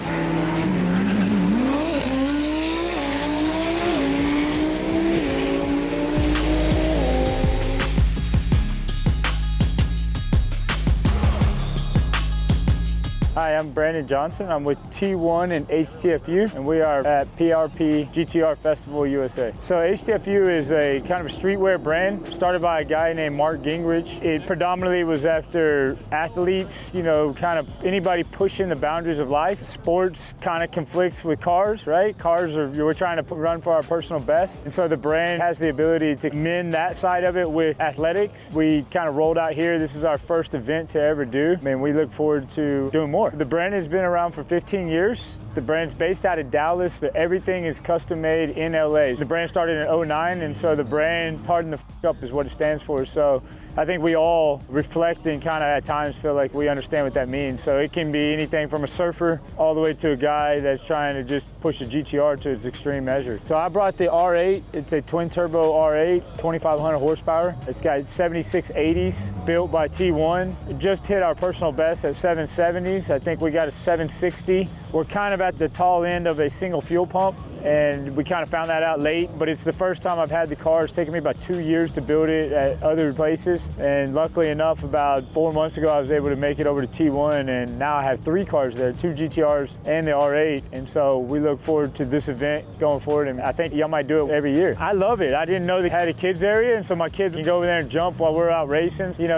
Hi, I'm Brandon Johnson. I'm with T1 and HTFU, and we are at PRP GTR Festival USA. So HTFU is a kind of a streetwear brand started by a guy named Mark Gingrich. It predominantly was after athletes, kind of anybody pushing the boundaries of life. Sports kind of conflicts with cars, right? We're trying to run for our personal best. And so the brand has the ability to mend that side of it with athletics. We kind of rolled out here. This is our first event to ever do. We look forward to doing more. The brand has been around for 15 years. The brand's based out of Dallas, but everything is custom made in LA. The brand started in '09, and so the brand, pardon the f up, is what it stands for. So I think we all reflect and kind of at times feel like we understand what that means. So it can be anything from a surfer all the way to a guy that's trying to just push a GTR to its extreme measure. So I brought the R8. It's a twin turbo R8, 2,500 horsepower. It's got 7680s built by T1. It just hit our personal best at 770s. I think we got a 760. We're kind of at the tall end of a single fuel pump, and we kind of found that out late, but it's the first time I've had the car. It's taken me about 2 years to build it at other places, and luckily enough, about 4 months ago, I was able to make it over to T1, and now I have 3 cars there, 2 GTRs and the R8, and so we look forward to this event going forward, and I think y'all might do it every year. I love it. I didn't know they had a kids area, and so my kids can go over there and jump while we're out racing. You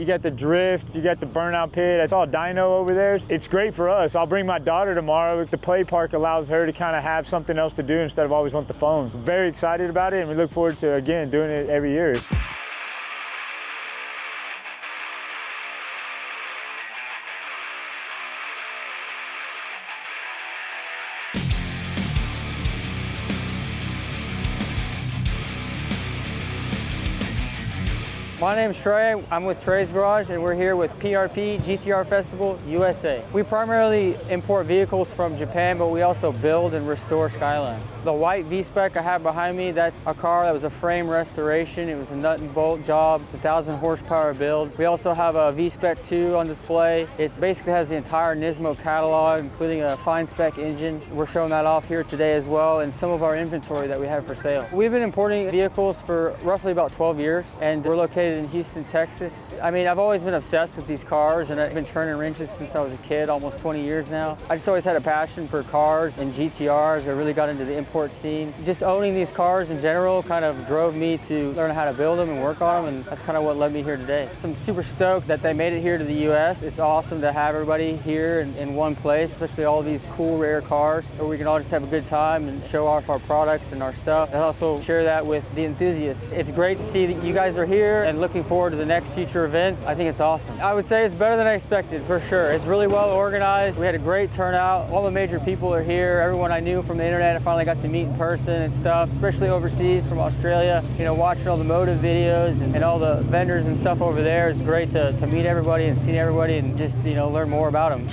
got the drift, you got the burnout pit, it's all dyno over there. It's great for us. I'll bring my daughter tomorrow. The play park allows her to kind of have something else to do instead of always want the phone. Very excited about it, and we look forward to, again, doing it every year. My name's Trey. I'm with Trey's Garage, and we're here with PRP GTR Festival USA. We primarily import vehicles from Japan, but we also build and restore Skylines. The white V-Spec I have behind me, that's a car that was a frame restoration. It was a nut and bolt job. It's a 1,000 horsepower build. We also have a V-Spec 2 on display. It basically has the entire Nismo catalog, including a fine spec engine. We're showing that off here today as well, and some of our inventory that we have for sale. We've been importing vehicles for roughly about 12 years, and we're located in Houston, Texas. I've always been obsessed with these cars, and I've been turning wrenches since I was a kid, almost 20 years now. I just always had a passion for cars and GTRs. I really got into the import scene. Just owning these cars in general kind of drove me to learn how to build them and work on them, and that's kind of what led me here today. So I'm super stoked that they made it here to the US. It's awesome to have everybody here in one place, especially all these cool, rare cars, where we can all just have a good time and show off our products and our stuff, and also share that with the enthusiasts. It's great to see that you guys are here and looking forward to the next future events. I think it's awesome. I would say it's better than I expected, for sure. It's really well organized. We had a great turnout. All the major people are here. Everyone I knew from the internet I finally got to meet in person and stuff, especially overseas from Australia. Watching all the motive videos and all the vendors and stuff over there. It's great to meet everybody and see everybody and just, learn more about them.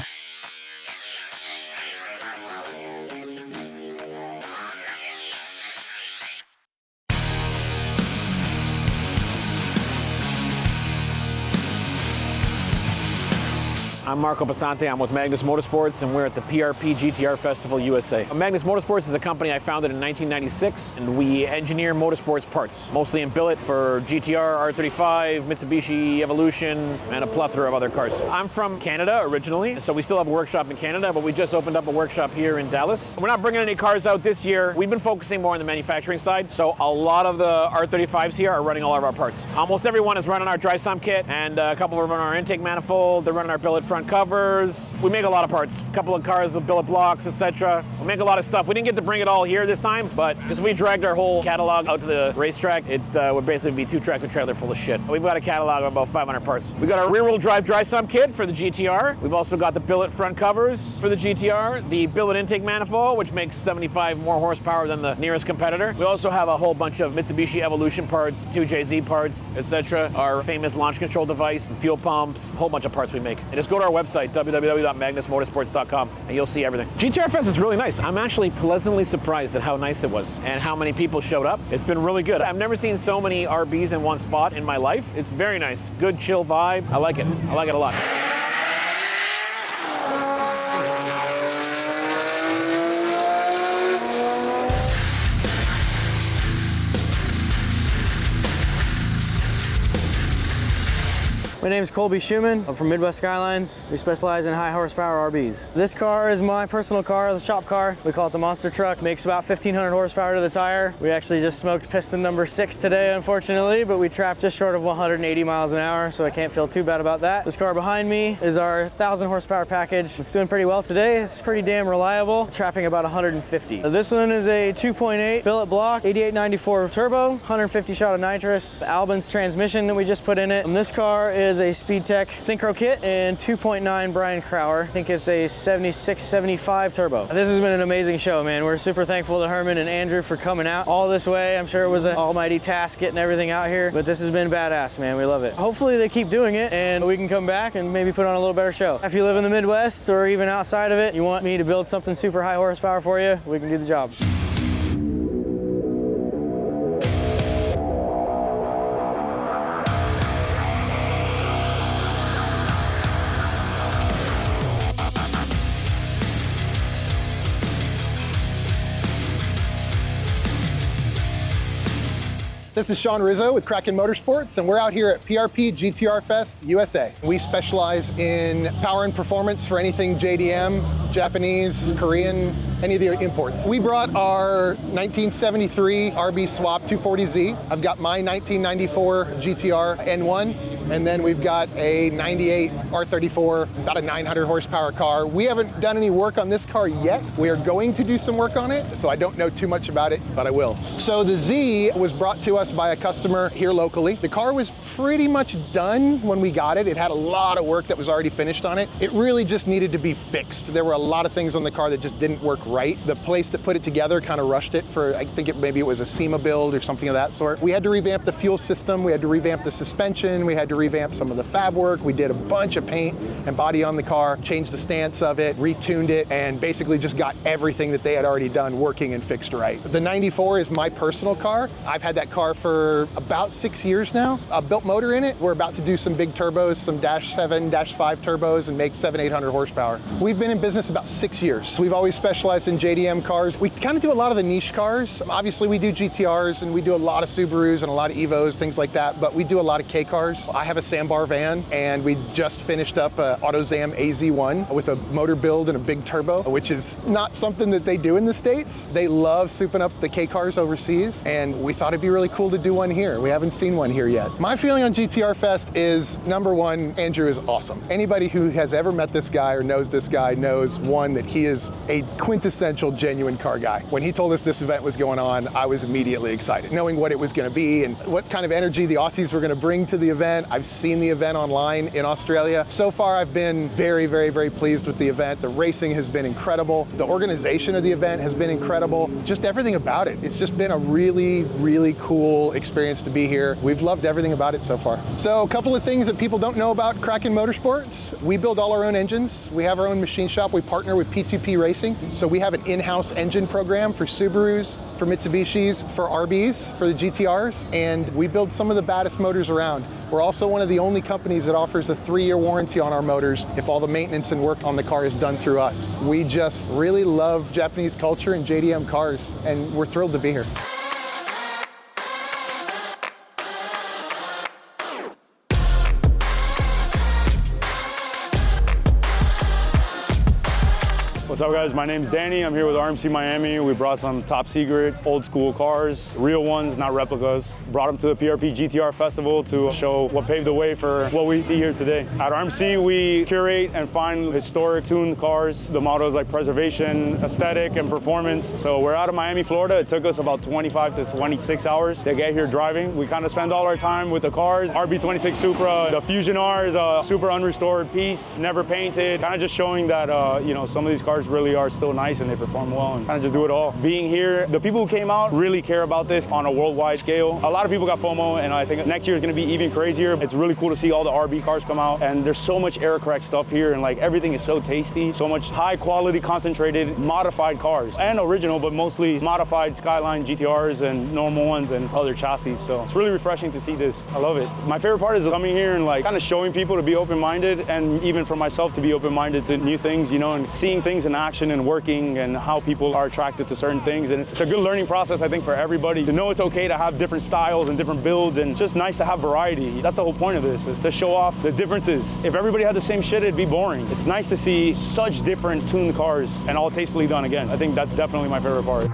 I'm Marco Passante. I'm with Magnus Motorsports, and we're at the PRP GTR Festival USA. Magnus Motorsports is a company I founded in 1996, and we engineer motorsports parts, mostly in billet for GTR, R35, Mitsubishi Evolution, and a plethora of other cars. I'm from Canada originally, so we still have a workshop in Canada, but we just opened up a workshop here in Dallas. We're not bringing any cars out this year. We've been focusing more on the manufacturing side, so a lot of the R35s here are running all of our parts. Almost everyone is running our dry sump kit, and a couple are running our intake manifold. They're running our billet front front covers. We make a lot of parts. A couple of cars with billet blocks, etc. We make a lot of stuff. We didn't get to bring it all here this time, but because we dragged our whole catalog out to the racetrack, it would basically be 2 tractor trailer full of shit. We've got a catalog of about 500 parts. We got our rear-wheel drive dry sump kit for the GTR. We've also got the billet front covers for the GTR, the billet intake manifold, which makes 75 more horsepower than the nearest competitor. We also have a whole bunch of Mitsubishi Evolution parts, 2JZ parts, etc. Our famous launch control device, fuel pumps, a whole bunch of parts we make. And just go to our website, www.magnusmotorsports.com, and you'll see everything. GTR Fest is really nice. I'm actually pleasantly surprised at how nice it was and how many people showed up. It's been really good. I've never seen so many RBs in one spot in my life. It's very nice. Good, chill vibe. I like it. I like it a lot. My name is Colby Schumann. I'm from Midwest Skylines. We specialize in high horsepower RBs. This car is my personal car, the shop car. We call it the monster truck. Makes about 1,500 horsepower to the tire. We actually just smoked piston number 6 today, unfortunately, but we trapped just short of 180 miles an hour, so I can't feel too bad about that. This car behind me is our 1,000 horsepower package. It's doing pretty well today. It's pretty damn reliable, trapping about 150. This one is a 2.8 billet block, 8894 turbo, 150 shot of nitrous, Albin's transmission that we just put in it. And this car is a Speedtech synchro kit and 2.9 Brian Crowder. I think it's a 7675 turbo. This has been an amazing show, man. We're super thankful to Herman and Andrew for coming out all this way. I'm sure it was an almighty task getting everything out here, but this has been badass, man. We love it. Hopefully they keep doing it and we can come back and maybe put on a little better show. If you live in the Midwest or even outside of it, you want me to build something super high horsepower for you, we can do the job. This is Sean Rizzo with Kraken Motorsports, and we're out here at PRP GTR Fest USA. We specialize in power and performance for anything JDM, Japanese, Korean, any of the imports. We brought our 1973 RB Swap 240Z. I've got my 1994 GTR N1, and then we've got a 98 R34, about a 900 horsepower car. We haven't done any work on this car yet. We are going to do some work on it, so I don't know too much about it, but I will. So the Z was brought to us by a customer here locally. The car was pretty much done when we got it. It had a lot of work that was already finished on it. It really just needed to be fixed. There were a lot of things on the car that just didn't work right. The place that put it together kind of rushed it for, I think maybe it was a SEMA build or something of that sort. We had to revamp the fuel system. We had to revamp the suspension. We had to revamp some of the fab work. We did a bunch of paint and body on the car, changed the stance of it, retuned it, and basically just got everything that they had already done working and fixed right. The 94 is my personal car. I've had that car for about 6 years now. I built motor in it. We're about to do some big turbos, some Dash 7, Dash 5 turbos, and make 700-800 horsepower. We've been in business about 6 years. So we've always specialized in JDM cars. We kind of do a lot of the niche cars. Obviously we do GTRs and we do a lot of Subarus and a lot of Evos, things like that, but we do a lot of K cars. I have a Sandbar van and we just finished up a AutoZam AZ1 with a motor build and a big turbo, which is not something that they do in the States. They love souping up the K cars overseas, and we thought it'd be really cool to do one here. We haven't seen one here yet. My feeling on GTR Fest is, number one, Andrew is awesome. Anybody who has ever met this guy or knows this guy knows, one, that he is a quintessential genuine car guy. When he told us this event was going on, I was immediately excited, knowing what it was going to be and what kind of energy the Aussies were going to bring to the event. I've seen the event online in Australia. So far, I've been very, very, very pleased with the event. The racing has been incredible. The organization of the event has been incredible. Just everything about it. It's just been a really, really cool experience to be here. We've loved everything about it so far. So a couple of things that people don't know about Kraken Motorsports. We build all our own engines. We have our own machine shop. We partner with P2P Racing. So we have an in-house engine program for Subarus, for Mitsubishis, for RBs, for the GTRs, and we build some of the baddest motors around. We're also one of the only companies that offers a 3-year warranty on our motors if all the maintenance and work on the car is done through us. We just really love Japanese culture and JDM cars, and we're thrilled to be here. What's up, guys? My name's Danny. I'm here with RMC Miami. We brought some top secret, old school cars, real ones, not replicas. Brought them to the PRP GTR Festival to show what paved the way for what we see here today. At RMC, we curate and find historic tuned cars. The mottos like preservation, aesthetic, and performance. So we're out of Miami, Florida. It took us about 25 to 26 hours to get here driving. We kind of spend all our time with the cars. RB26 Supra, the Fusion R is a super unrestored piece, never painted. Kind of just showing that, you know, some of these cars really are still nice and they perform well and kind of just do it all. Being here, the people who came out really care about this on a worldwide scale. A lot of people got FOMO, and I think next year is going to be even crazier. It's really cool to see all the RB cars come out, and there's so much aircraft stuff here, and like everything is so tasty, so much high quality, concentrated, modified cars, and original, but mostly modified Skyline GTRs and normal ones and other chassis. So it's really refreshing to see this. I love it. My favorite part is coming here and like kind of showing people to be open-minded, and even for myself to be open-minded to new things, you know, and seeing things in action and working and how people are attracted to certain things. And it's a good learning process, I think, for everybody to know it's okay to have different styles and different builds, and just nice to have variety. That's the whole point of this, is to show off the differences. If everybody had the same shit, it'd be boring. It's nice to see such different tuned cars and all tastefully done again. I think that's definitely my favorite part.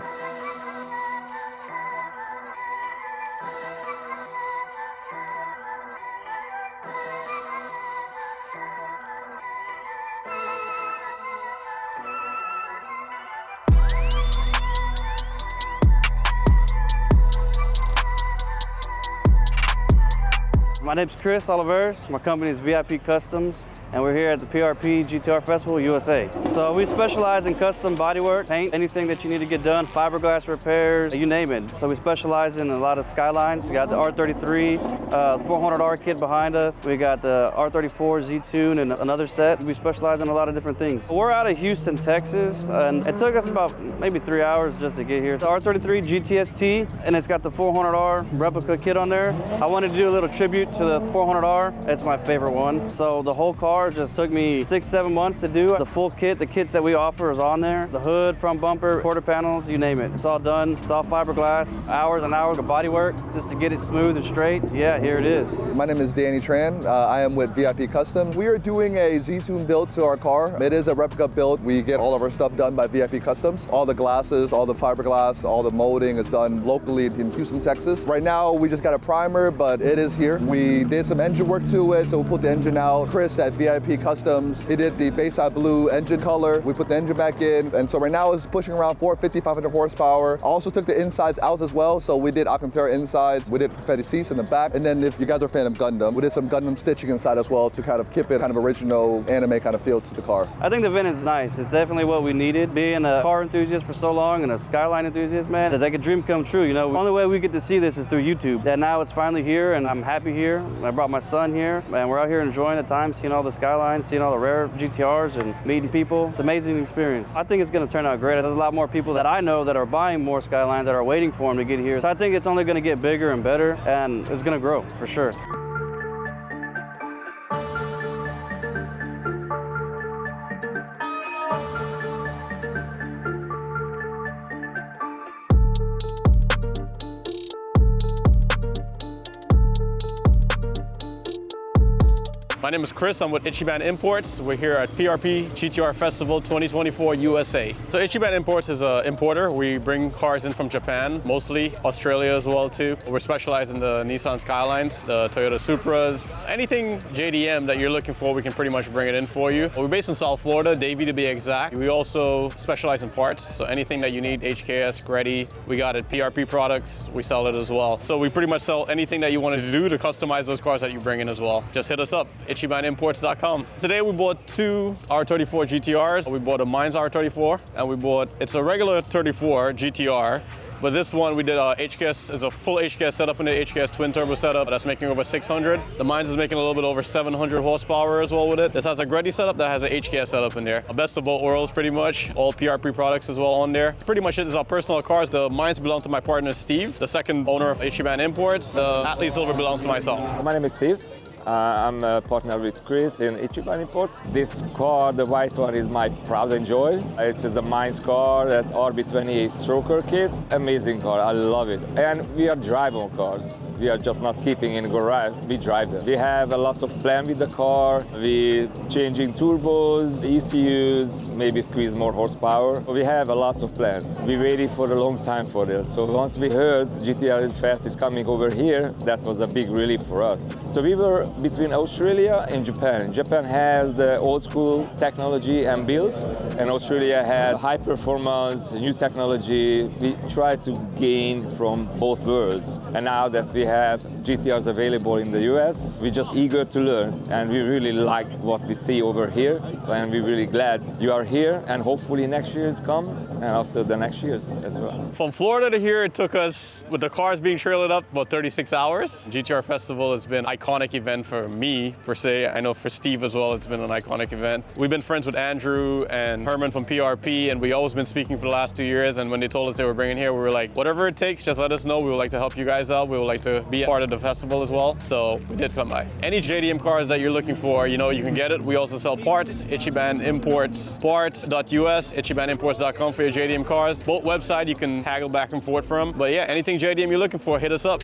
My name's Chris Oliveris. My company is VIP Customs, and we're here at the PRP GTR Festival USA. So we specialize in custom bodywork, paint, anything that you need to get done, fiberglass repairs, you name it. So we specialize in a lot of Skylines. We got the R33, 400R kit behind us. We got the R34 Z-Tune and another set. We specialize in a lot of different things. We're out of Houston, Texas, and it took us about maybe 3 hours just to get here. The R33 GTST, and it's got the 400R replica kit on there. I wanted to do a little tribute to the 400R. It's my favorite one. So the whole car just took me 6-7 months to do. The full kit, the kits that we offer is on there. The hood, front bumper, quarter panels, you name it. It's all done. It's all fiberglass. Hours and hours of body work just to get it smooth and straight. Yeah, here it is. My name is Danny Tran. I am with VIP Customs. We are doing a Z-Tune build to our car. It is a replica build. We get all of our stuff done by VIP Customs. All the glasses, all the fiberglass, all the molding is done locally in Houston, Texas. Right now, we just got a primer, but it is here. We did some engine work to it, so we put the engine out. Chris at VIP Customs, he did the Bayside Blue engine color. We put the engine back in, and so right now it's pushing around 450, 500 horsepower. I also took the insides out as well, so we did Alcantara insides. We did confetti seats in the back, and then if you guys are a fan of Gundam, we did some Gundam stitching inside as well to kind of keep it kind of original anime kind of feel to the car. I think the VIN is nice. It's definitely what we needed. Being a car enthusiast for so long and a Skyline enthusiast, man, it's like a dream come true, you know. The only way we get to see this is through YouTube. And now it's finally here, and I'm happy here. I brought my son here, and we're out here enjoying the time, seeing all the Skylines, seeing all the rare GTRs, and meeting people. It's an amazing experience. I think it's going to turn out great. There's a lot more people that I know that are buying more Skylines that are waiting for them to get here. So I think it's only going to get bigger and better, and it's going to grow for sure. My name is Chris, I'm with Ichiban Imports. We're here at PRP GTR Festival 2024 USA. So Ichiban Imports is an importer. We bring cars in from Japan, mostly Australia as well too. We're specialized in the Nissan Skylines, the Toyota Supras, anything JDM that you're looking for, we can pretty much bring it in for you. We're based in South Florida, Davie to be exact. We also specialize in parts, so anything that you need, HKS, Grady, we got it. PRP products, we sell it as well. So we pretty much sell anything that you wanted to do to customize those cars that you bring in as well. Just hit us up. IchibanImports.com. Today we bought two R34 GTRs. We bought a Mines R34, and it's a regular 34 GTR, but this one we did a HKS, is a full HKS setup in the HKS twin turbo setup that's making over 600. The Mines is making a little bit over 700 horsepower as well with it. This has a Grady setup that has an HKS setup in there. A best of both worlds pretty much. All PRP products as well on there. Pretty much it is our personal cars. The Mines belong to my partner Steve, the second owner of Ichiban Imports. The Athlete Silver belongs to myself. My name is Steve. I'm a partner with Chris in Ichiban Imports. This car, the white one, is my pride and joy. It's a Mines car, that RB28 stroker kit. Amazing car, I love it. And we are drive-on cars. We are just not keeping in garage, we drive them. We have lots of plan with the car. We changing turbos, ECUs, maybe squeeze more horsepower. We have lots of plans. We waited for a long time for this. So once we heard GTR Fest is coming over here, that was a big relief for us. So we were between Australia and Japan. Japan has the old school technology and build, and Australia had high performance, new technology. We try to gain from both worlds. And now that we have GTRs available in the US, we're just eager to learn, and we really like what we see over here. So and we're really glad you are here, and hopefully next year's come, and after the next year's as well. From Florida to here, it took us, with the cars being trailered up, about 36 hours. GTR Festival has been an iconic event for me, per se. I know for Steve as well, it's been an iconic event. We've been friends with Andrew and Herman from PRP, and we always been speaking for the last 2 years, and when they told us they were bringing here, we were like, whatever it takes, just let us know. We would like to help you guys out. We would like to be a part of the festival as well. So we did come by. Any JDM cars that you're looking for, you know, you can get it. We also sell parts, Ichiban Imports, parts.us, ichibanimports.com for your JDM cars. Both website you can haggle back and forth from. But yeah, anything JDM you're looking for, hit us up.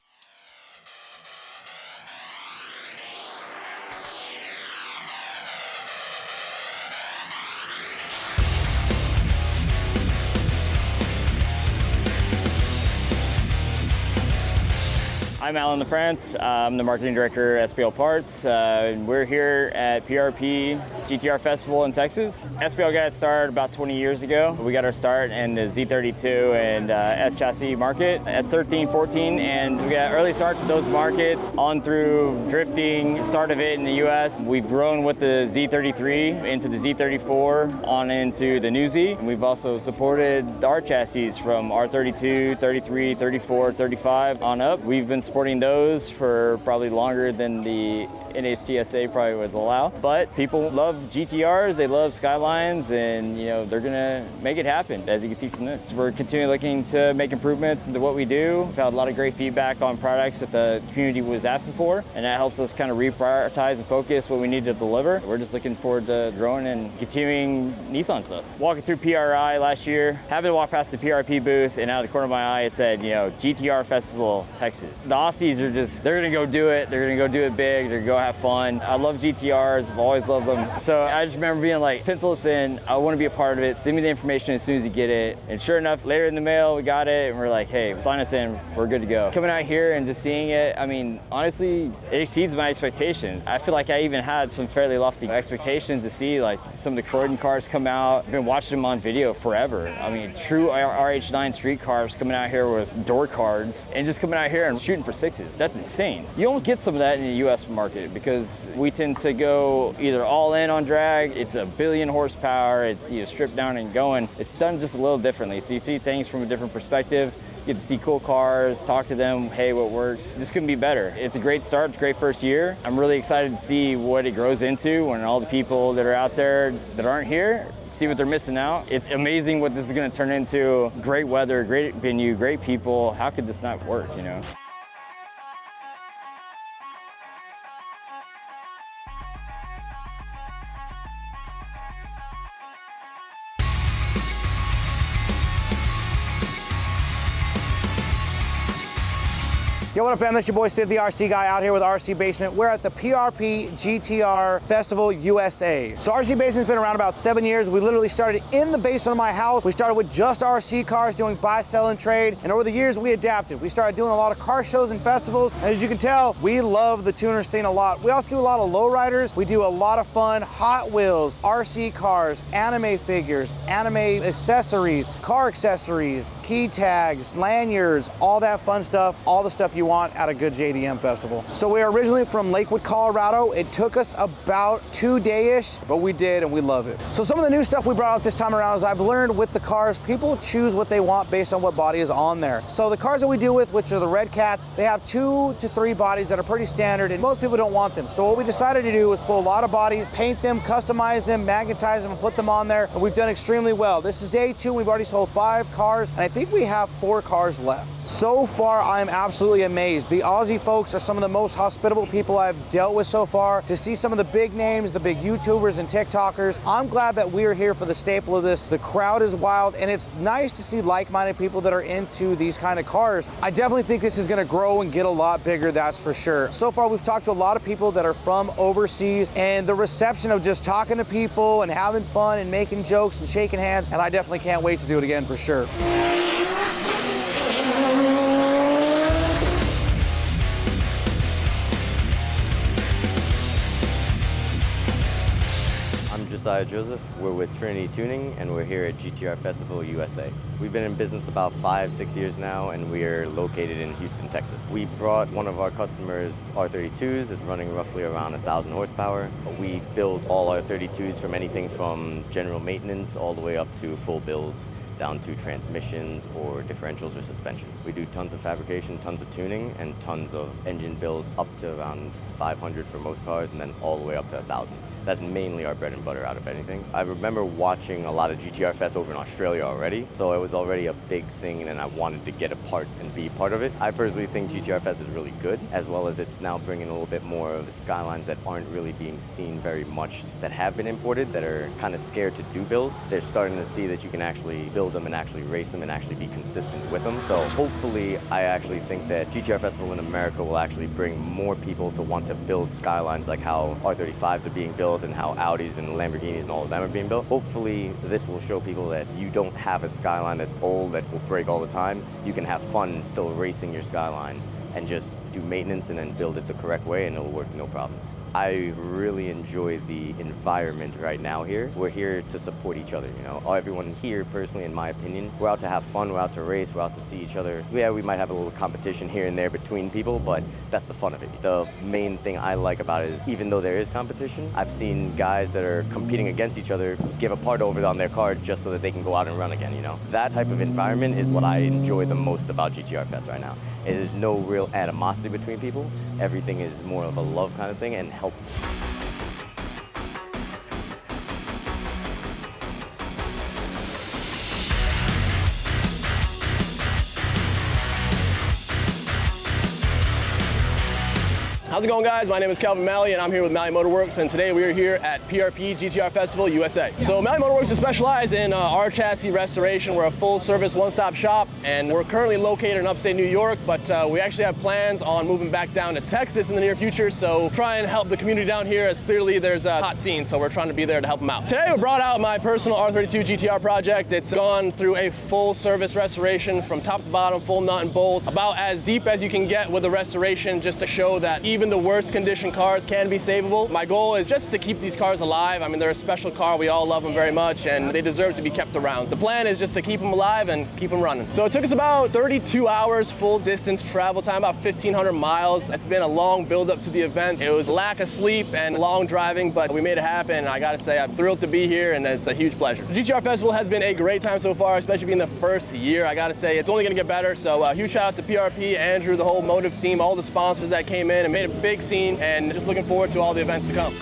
I'm Alan LaFrance. I'm the marketing director at SPL Parts. We're here at PRP GTR Festival in Texas. SPL got started about 20 years ago. We got our start in the Z32 and S chassis market, S13, 14, and we got early starts with those markets on through drifting, start of it in the US. We've grown with the Z33 into the Z34 on into the new Z. And we've also supported our chassis from R32, 33, 34, 35 on up. We've been supporting those for probably longer than the NHTSA probably would allow. But people love GTRs, they love Skylines, and you know they're gonna make it happen, as you can see from this. We're continually looking to make improvements into what we do. We've had a lot of great feedback on products that the community was asking for, and that helps us kind of reprioritize and focus what we need to deliver. We're just looking forward to growing and continuing Nissan stuff. Walking through PRI last year, having to walk past the PRP booth, and out of the corner of my eye it said, you know, GTR Festival, Texas. The Aussies are just, they're gonna go do it. They're gonna go do it big. They're gonna go have fun. I love GTRs. I've always loved them. So I just remember being like, pencil us in. I want to be a part of it. Send me the information as soon as you get it. And sure enough, later in the mail, we got it, and we're like, hey, sign us in. We're good to go. Coming out here and just seeing it, I mean, honestly, it exceeds my expectations. I feel like I even had some fairly lofty expectations to see like some of the Croydon cars come out. I've been watching them on video forever. I mean, true RH9 street cars coming out here with door cards and just coming out here and shooting for sixes. That's insane. You almost get some of that in the US market because we tend to go either all in on drag. It's a billion horsepower. It's, you know, stripped down and going. It's done just a little differently. So you see things from a different perspective. You get to see cool cars, talk to them, hey, what works? This couldn't be better. It's a great start, great first year. I'm really excited to see what it grows into when all the people that are out there that aren't here see what they're missing out. It's amazing what this is going to turn into. Great weather, great venue, great people. How could this not work, you know? Yo, what up, fam? This is your boy Sid, the RC guy, out here with RC Basement. We're at the PRP GTR Festival USA. So RC Basement's been around about 7 years. We literally started in the basement of my house. We started with just RC cars, doing buy, sell, and trade. And over the years, we adapted. We started doing a lot of car shows and festivals. And as you can tell, we love the tuner scene a lot. We also do a lot of lowriders. We do a lot of fun Hot Wheels, RC cars, anime figures, anime accessories, car accessories, key tags, lanyards, all that fun stuff, all the stuff you want at a good JDM festival. So we're originally from Lakewood, Colorado. It took us about 2 days-ish, but we did and we love it. So some of the new stuff we brought out this time around is I've learned with the cars, people choose what they want based on what body is on there. So the cars that we deal with, which are the Red Cats, they have 2 to 3 bodies that are pretty standard and most people don't want them. So what we decided to do was pull a lot of bodies, paint them, customize them, magnetize them, and put them on there. And we've done extremely well. This is day 2. We've already sold 5 cars and I think we have 4 cars left. So far, I'm absolutely amazed amazed. The Aussie folks are some of the most hospitable people I've dealt with so far. To see some of the big names, the big YouTubers and TikTokers, I'm glad that we're here for the staple of this. The crowd is wild, and it's nice to see like-minded people that are into these kind of cars. I definitely think this is gonna grow and get a lot bigger, that's for sure. So far, we've talked to a lot of people that are from overseas, and the reception of just talking to people and having fun and making jokes and shaking hands, and I definitely can't wait to do it again for sure. Joseph. We're with Trinity Tuning, and we're here at GTR Festival USA. We've been in business about 5-6 years now, and we're located in Houston, Texas. We brought one of our customers R32s. It's running roughly around 1,000 horsepower. We build all our 32s from anything from general maintenance all the way up to full builds, down to transmissions or differentials or suspension. We do tons of fabrication, tons of tuning, and tons of engine builds up to around 500 for most cars, and then all the way up to 1,000. That's mainly our bread and butter out of anything. I remember watching a lot of GTR Fest over in Australia already, so it was already a big thing, and I wanted to get a part and be part of it. I personally think GTR Fest is really good, as well as it's now bringing a little bit more of the skylines that aren't really being seen very much, that have been imported, that are kind of scared to do builds. They're starting to see that you can actually build them and actually race them and actually be consistent with them. So hopefully, I actually think that GTR Festival in America will actually bring more people to want to build skylines like how R35s are being built and how Audis and Lamborghinis and all of them are being built. Hopefully this will show people that you don't have a skyline that's old that will break all the time. You can have fun still racing your skyline and just do maintenance and then build it the correct way, and it'll work no problems. I really enjoy the environment right now here. We're here to support each other, you know. Everyone here, personally, in my opinion, we're out to have fun, we're out to race, we're out to see each other. Yeah, we might have a little competition here and there between people, but that's the fun of it. The main thing I like about it is, even though there is competition, I've seen guys that are competing against each other give a part over on their car just so that they can go out and run again, you know. That type of environment is what I enjoy the most about GTR Fest right now. There's no real animosity between people. Everything is more of a love kind of thing and helpful. How's it going, guys? My name is Calvin Malley, and I'm here with Malley Motorworks, and today we are here at PRP GTR Festival USA. So Malley Motorworks is specialized in our chassis restoration. We're a full-service, one-stop shop, and we're currently located in upstate New York, but we actually have plans on moving back down to Texas in the near future, so try and help the community down here, as clearly there's a hot scene, so we're trying to be there to help them out. Today we brought out my personal R32 GTR project. It's gone through a full-service restoration from top to bottom, full nut and bolt, about as deep as you can get with the restoration, just to show that even the worst condition cars can be savable. My goal is just to keep these cars alive. I mean, they're a special car. We all love them very much, and they deserve to be kept around. The plan is just to keep them alive and keep them running. So it took us about 32 hours full distance travel time, about 1,500 miles. It's been a long build up to the event. It was lack of sleep and long driving, but we made it happen. I gotta say, I'm thrilled to be here, and it's a huge pleasure. The GTR Festival has been a great time so far, especially being the first year. I gotta say, it's only gonna get better. So huge shout out to PRP, Andrew, the whole Motive team, all the sponsors that came in and made a big scene, and just looking forward to all the events to come.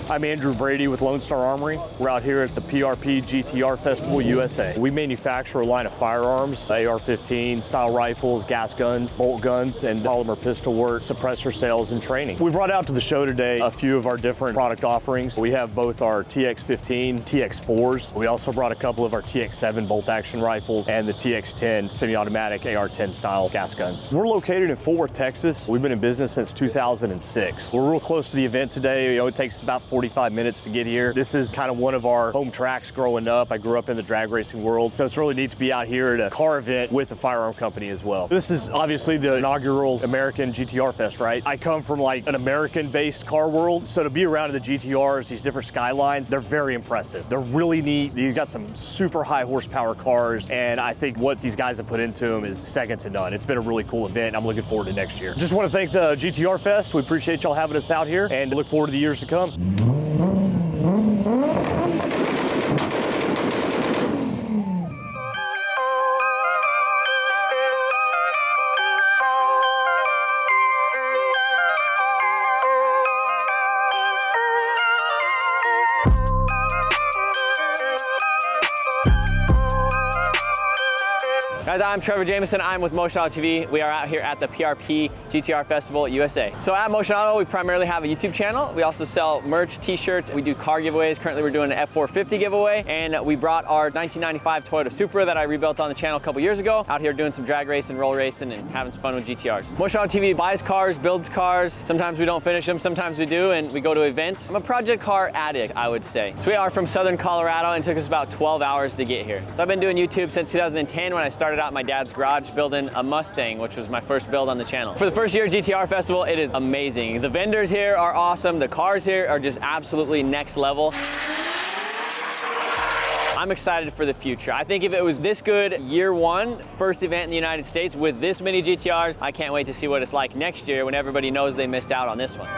I'm Andrew Brady with Lone Star Armory. We're out here at the PRP GTR Festival USA. We manufacture a line of firearms, AR-15 style rifles, gas guns, bolt guns, and polymer pistol work, suppressor sales, and training. We brought out to the show today a few of our different product offerings. We have both our TX-15, TX-4s. We also brought a couple of our TX-7 bolt action rifles and the TX-10 semi-automatic AR-10 style gas guns. We're located in Fort Worth, Texas. We've been in business since 2006. We're real close to the event today. You know, it takes about 45 minutes to get here. This is kind of one of our home tracks growing up. I grew up in the drag racing world, so it's really neat to be out here at a car event with the firearm company as well. This is obviously the inaugural American GTR Fest, right? I come from like an American-based car world, so to be around the GTRs, these different skylines, they're very impressive. They're really neat. You've got some super high horsepower cars, and I think what these guys have put into them is second to none. It's been a really cool event. I'm looking forward to next year. Just want to thank the GTR Fest. We appreciate y'all having us out here, and look forward to the years to come. Guys, I'm Trevor Jameson. I'm with Motion Auto TV. We are out here at the PRP GTR Festival USA. So at Motion Auto, we primarily have a YouTube channel. We also sell merch, t-shirts. We do car giveaways. Currently, we're doing an F450 giveaway. And we brought our 1995 Toyota Supra that I rebuilt on the channel a couple years ago, out here doing some drag racing, roll racing, and having some fun with GTRs. Motion Auto TV buys cars, builds cars. Sometimes we don't finish them, sometimes we do, and we go to events. I'm a project car addict, I would say. So we are from Southern Colorado, and it took us about 12 hours to get here. So I've been doing YouTube since 2010 when I started out in my dad's garage building a Mustang, which was my first build on the channel. For the first year GTR Festival, it is amazing. The vendors here are awesome. The cars here are just absolutely next level. I'm excited for the future. I think if it was this good year one, first event in the United States with this many GTRs, I can't wait to see what it's like next year when everybody knows they missed out on this one.